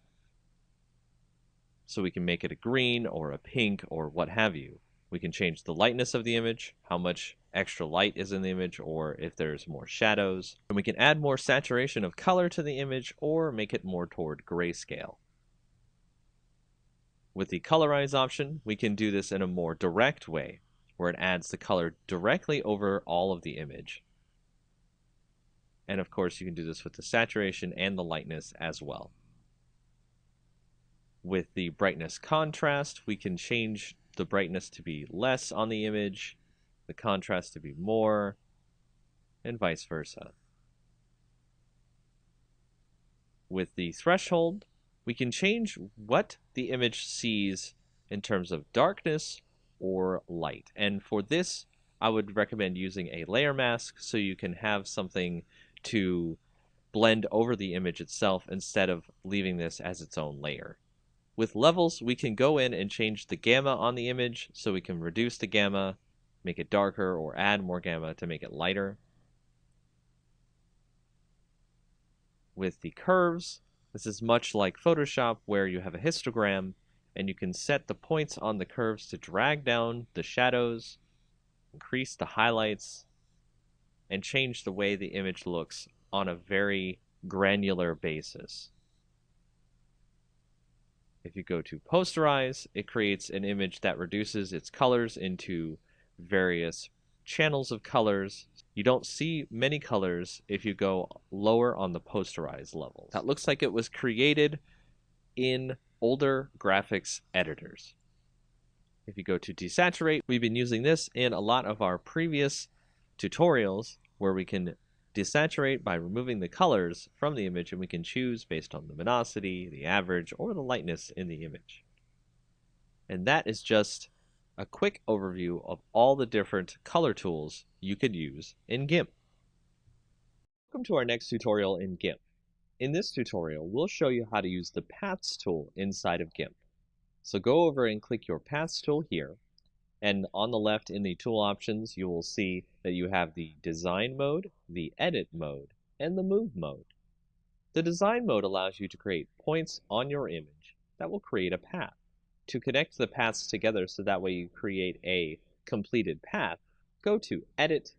So we can make it a green or a pink or what have you. We can change the lightness of the image, how much extra light is in the image, or if there's more shadows. And we can add more saturation of color to the image or make it more toward grayscale. With the colorize option, we can do this in a more direct way, where it adds the color directly over all of the image. And of course, you can do this with the saturation and the lightness as well. With the brightness contrast, we can change the brightness to be less on the image, the contrast to be more, and vice versa. With the threshold, we can change what the image sees in terms of darkness or light. And for this, I would recommend using a layer mask so you can have something to blend over the image itself instead of leaving this as its own layer. With levels, we can go in and change the gamma on the image, so we can reduce the gamma, make it darker, or add more gamma to make it lighter. With the curves, this is much like Photoshop, where you have a histogram, and you can set the points on the curves to drag down the shadows, increase the highlights, and change the way the image looks on a very granular basis. If you go to posterize, it creates an image that reduces its colors into various channels of colors. You don't see many colors if you go lower on the posterize levels. That looks like it was created in older graphics editors. If you go to desaturate, we've been using this in a lot of our previous tutorials where we can desaturate by removing the colors from the image, and we can choose based on luminosity, the average, or the lightness in the image. And that is just a quick overview of all the different color tools you could use in GIMP. Welcome to our next tutorial in GIMP. In this tutorial, we'll show you how to use the Paths tool inside of GIMP. So go over and click your Paths tool here. And on the left in the tool options, you will see that you have the design mode, the edit mode, and the move mode. The design mode allows you to create points on your image that will create a path. To connect the paths together so that way you create a completed path, go to Edit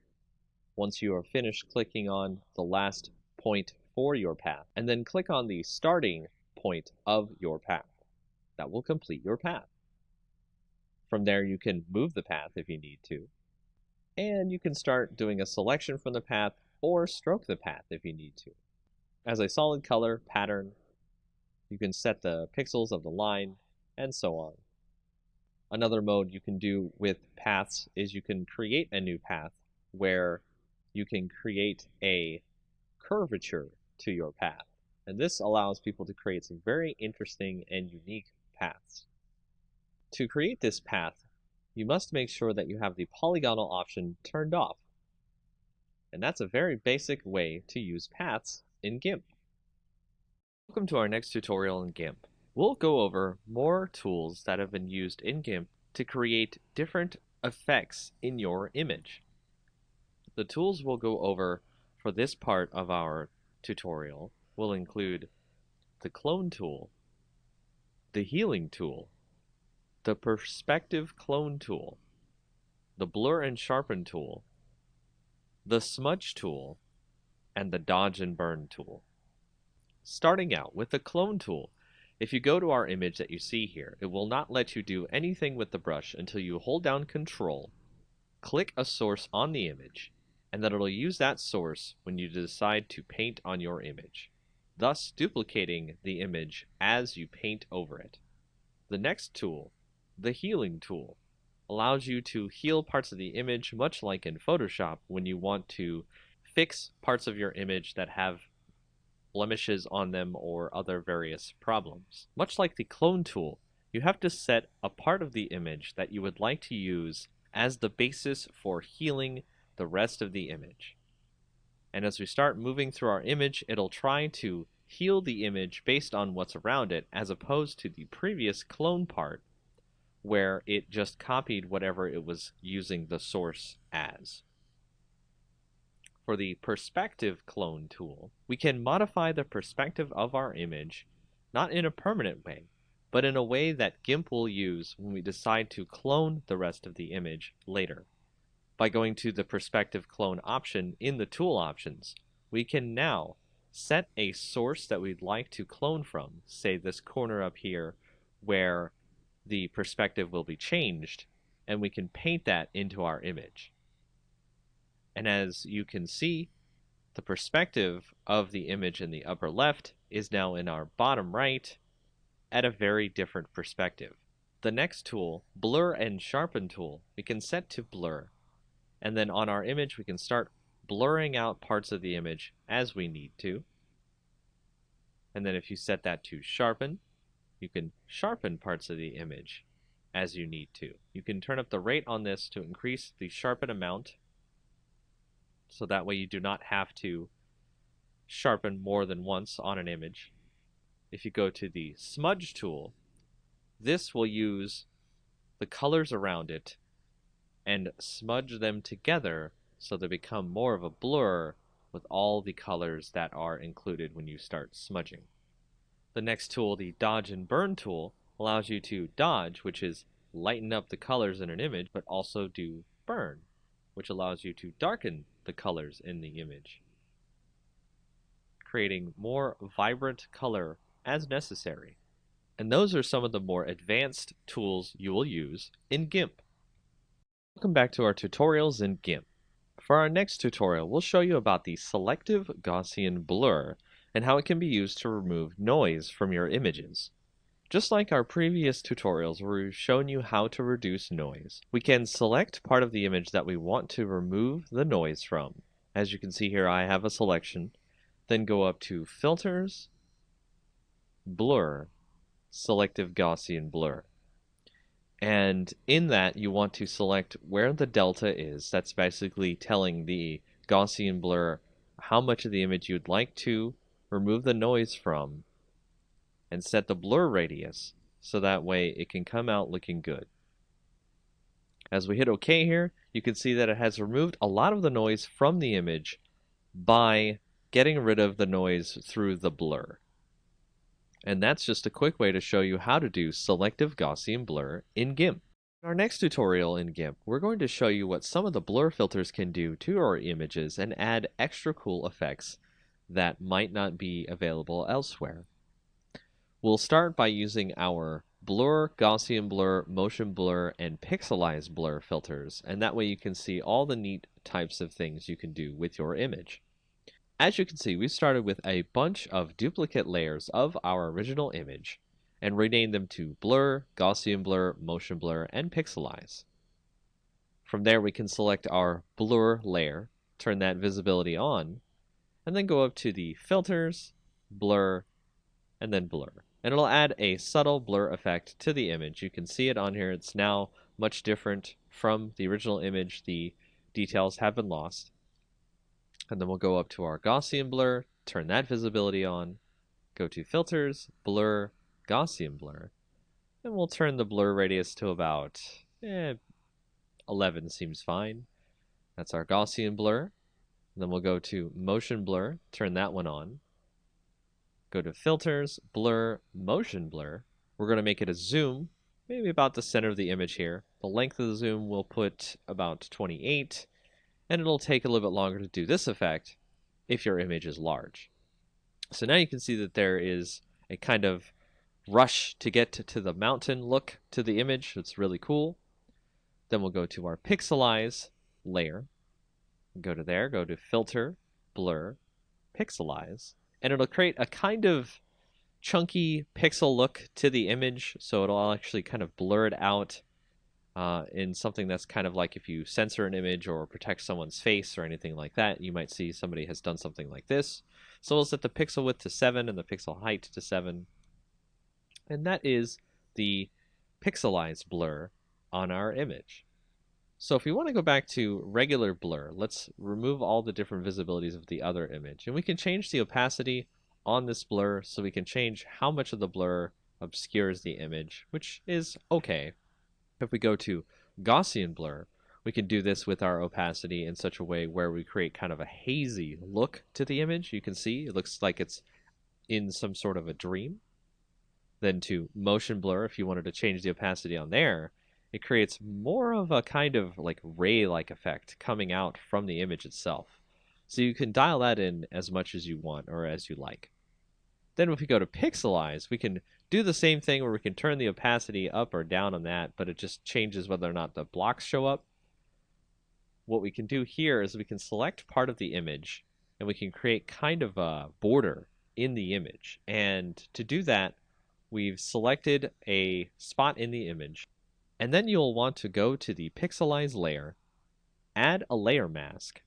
once you are finished clicking on the last point for your path, and then click on the starting point of your path. That will complete your path. From there, you can move the path if you need to, and you can start doing a selection from the path or stroke the path if you need to. As a solid color pattern, you can set the pixels of the line, and so on. Another mode you can do with paths is you can create a new path where you can create a curvature to your path. And this allows people to create some very interesting and unique paths. To create this path, you must make sure that you have the polygonal option turned off. And that's a very basic way to use paths in GIMP. Welcome to our next tutorial in GIMP. We'll go over more tools that have been used in GIMP to create different effects in your image. The tools we'll go over for this part of our tutorial will include the clone tool, the healing tool, the perspective clone tool, the blur and sharpen tool, the smudge tool, and the dodge and burn tool. Starting out with the clone tool, if you go to our image that you see here, it will not let you do anything with the brush until you hold down Control, click a source on the image, and then it'll use that source when you decide to paint on your image, thus duplicating the image as you paint over it. The next tool, the healing tool, allows you to heal parts of the image much like in Photoshop when you want to fix parts of your image that have blemishes on them or other various problems. Much like the clone tool, you have to set a part of the image that you would like to use as the basis for healing the rest of the image. And as we start moving through our image, it'll try to heal the image based on what's around it, as opposed to the previous clone part where it just copied whatever it was using the source as. For the perspective clone tool, we can modify the perspective of our image, not in a permanent way, but in a way that GIMP will use when we decide to clone the rest of the image later. By going to the perspective clone option in the tool options, we can now set a source that we'd like to clone from, say this corner up here where the perspective will be changed, and we can paint that into our image. And as you can see, the perspective of the image in the upper left is now in our bottom right at a very different perspective. The next tool, Blur and Sharpen tool, we can set to blur. And then on our image, we can start blurring out parts of the image as we need to. And then if you set that to sharpen, you can sharpen parts of the image as you need to. You can turn up the rate on this to increase the sharpen amount, so that way you do not have to sharpen more than once on an image. If you go to the smudge tool, this will use the colors around it and smudge them together so they become more of a blur with all the colors that are included when you start smudging. The next tool, the dodge and burn tool, allows you to dodge, which is lighten up the colors in an image, but also do burn, which allows you to darken the colors in the image, creating more vibrant color as necessary. And those are some of the more advanced tools you will use in GIMP. Welcome back to our tutorials in GIMP. For our next tutorial, we'll show you about the selective Gaussian blur and how it can be used to remove noise from your images. Just like our previous tutorials where we've shown you how to reduce noise, we can select part of the image that we want to remove the noise from. As you can see here, I have a selection. Then go up to Filters, Blur, Selective Gaussian Blur. And in that, you want to select where the delta is. That's basically telling the Gaussian blur how much of the image you'd like to remove the noise from, and set the blur radius so that way it can come out looking good. As we hit OK here, you can see that it has removed a lot of the noise from the image by getting rid of the noise through the blur. And that's just a quick way to show you how to do selective Gaussian blur in GIMP. In our next tutorial in GIMP, we're going to show you what some of the blur filters can do to our images and add extra cool effects that might not be available elsewhere. We'll start by using our blur, Gaussian blur, motion blur, and pixelize blur filters, and that way you can see all the neat types of things you can do with your image. As you can see, we started with a bunch of duplicate layers of our original image and renamed them to blur, Gaussian blur, motion blur, and pixelize. From there, we can select our blur layer, turn that visibility on, and then go up to the filters, blur, and then blur. And it'll add a subtle blur effect to the image. You can see it on here. It's now much different from the original image. The details have been lost. And then we'll go up to our Gaussian blur, turn that visibility on, go to filters, blur, Gaussian blur, and we'll turn the blur radius to about 11 seems fine. That's our Gaussian blur. And then we'll go to motion blur, turn that one on, go to filters, blur, motion blur. We're going to make it a zoom, maybe about the center of the image here. The length of the zoom we'll put about 28. And it'll take a little bit longer to do this effect if your image is large. So now you can see that there is a kind of rush to get to the mountain look to the image. It's really cool. Then we'll go to our pixelize layer. Go to there, go to filter, blur, pixelize, and it'll create a kind of chunky pixel look to the image. So it'll actually kind of blur it out in something that's kind of like if you censor an image or protect someone's face or anything like that, you might see somebody has done something like this. So we'll set the pixel width to 7 and the pixel height to 7. And that is the pixelized blur on our image. So if we want to go back to regular blur, let's remove all the different visibilities of the other image. And we can change the opacity on this blur so we can change how much of the blur obscures the image, which is okay. If we go to Gaussian blur, we can do this with our opacity in such a way where we create kind of a hazy look to the image. You can see it looks like it's in some sort of a dream. Then to motion blur, if you wanted to change the opacity on there, it creates more of a kind of like ray-like effect coming out from the image itself. So you can dial that in as much as you want or as you like. Then if we go to pixelize, we can do the same thing where we can turn the opacity up or down on that, but it just changes whether or not the blocks show up. What we can do here is we can select part of the image and we can create kind of a border in the image. And to do that, we've selected a spot in the image. And then you'll want to go to the pixelize layer, add a layer mask,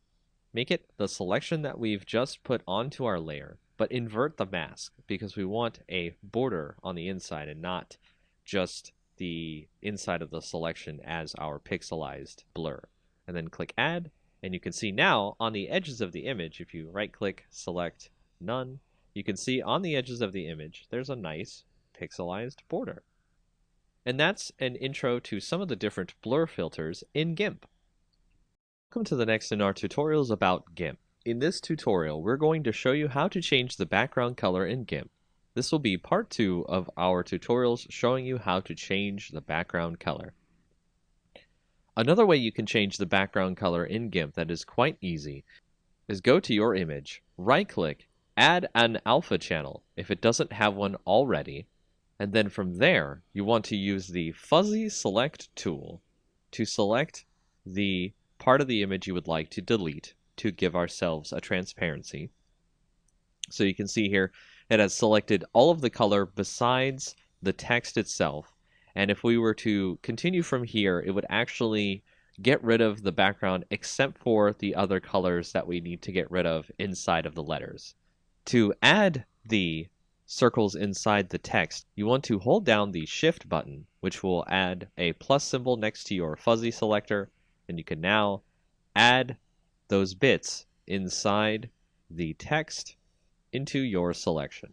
make it the selection that we've just put onto our layer, but invert the mask because we want a border on the inside and not just the inside of the selection as our pixelized blur. And then click add, and you can see now on the edges of the image, if you right click, select none, you can see on the edges of the image there's a nice pixelized border. And that's an intro to some of the different blur filters in GIMP. Welcome to the next in our tutorials about GIMP. In this tutorial, we're going to show you how to change the background color in GIMP. This will be part 2 of our tutorials showing you how to change the background color. Another way you can change the background color in GIMP that is quite easy is go to your image, right-click, add an alpha channel if it doesn't have one already, and then from there, you want to use the Fuzzy Select tool to select the part of the image you would like to delete to give ourselves a transparency. So you can see here, it has selected all of the color besides the text itself. And if we were to continue from here, it would actually get rid of the background except for the other colors that we need to get rid of inside of the letters. To add the circles inside the text, you want to hold down the Shift button, which will add a plus symbol next to your fuzzy selector, and you can now add those bits inside the text into your selection.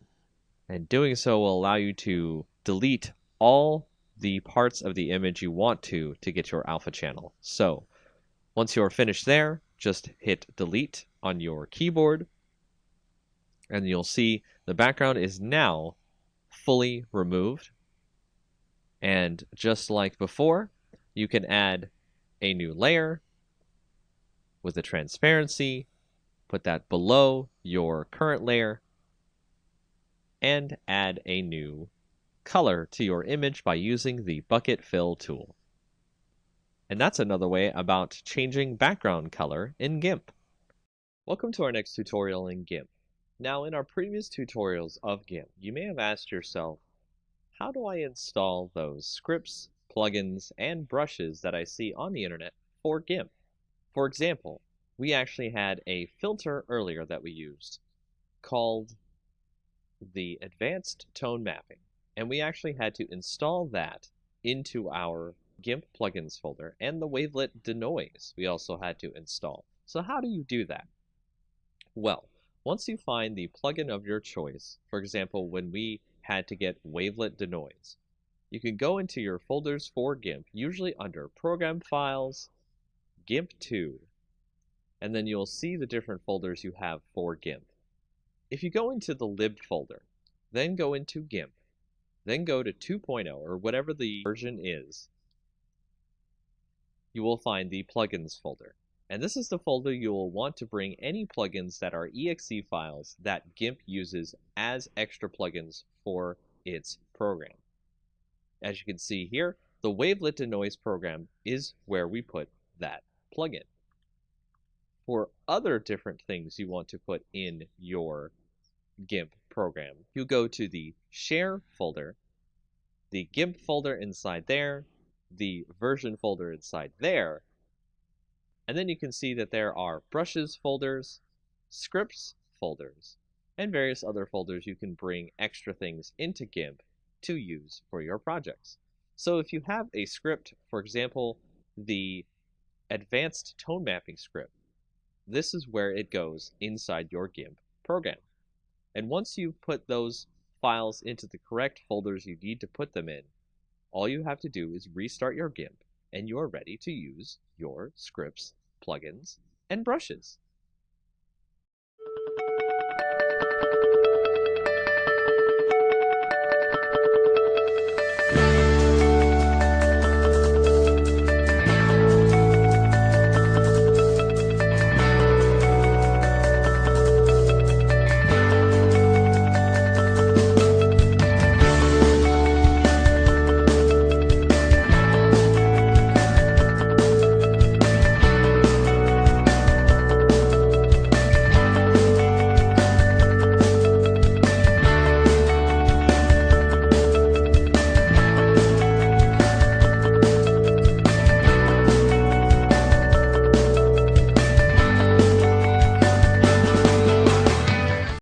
And doing so will allow you to delete all the parts of the image you want to get your alpha channel. So once you're finished there, just hit delete on your keyboard, and you'll see the background is now fully removed. And just like before, you can add a new layer with a transparency, put that below your current layer, and add a new color to your image by using the bucket fill tool. And that's another way about changing background color in GIMP. Welcome to our next tutorial in GIMP. Now, in our previous tutorials of GIMP, you may have asked yourself, how do I install those scripts, plugins, and brushes that I see on the internet for GIMP? For example, we actually had a filter earlier that we used called the Advanced Tone Mapping, and we actually had to install that into our GIMP plugins folder, and the wavelet denoise we also had to install. So how do you do that? Well, once you find the plugin of your choice, for example, when we had to get wavelet denoise, you can go into your folders for GIMP, usually under Program Files, GIMP 2, and then you'll see the different folders you have for GIMP. If you go into the lib folder, then go into GIMP, then go to 2.0 or whatever the version is, you will find the plugins folder. And this is the folder you will want to bring any plugins that are exe files that GIMP uses as extra plugins for its program. As you can see here, the wavelet denoise program is where we put that plugin. For other different things you want to put in your GIMP program, you go to the Share folder, the GIMP folder inside there, the version folder inside there, and then you can see that there are brushes folders, scripts folders, and various other folders you can bring extra things into GIMP to use for your projects. So if you have a script, for example, the Advanced Tone Mapping script, this is where it goes inside your GIMP program. And once you've put those files into the correct folders you need to put them in, all you have to do is restart your GIMP, and you are ready to use your scripts, plugins, and brushes.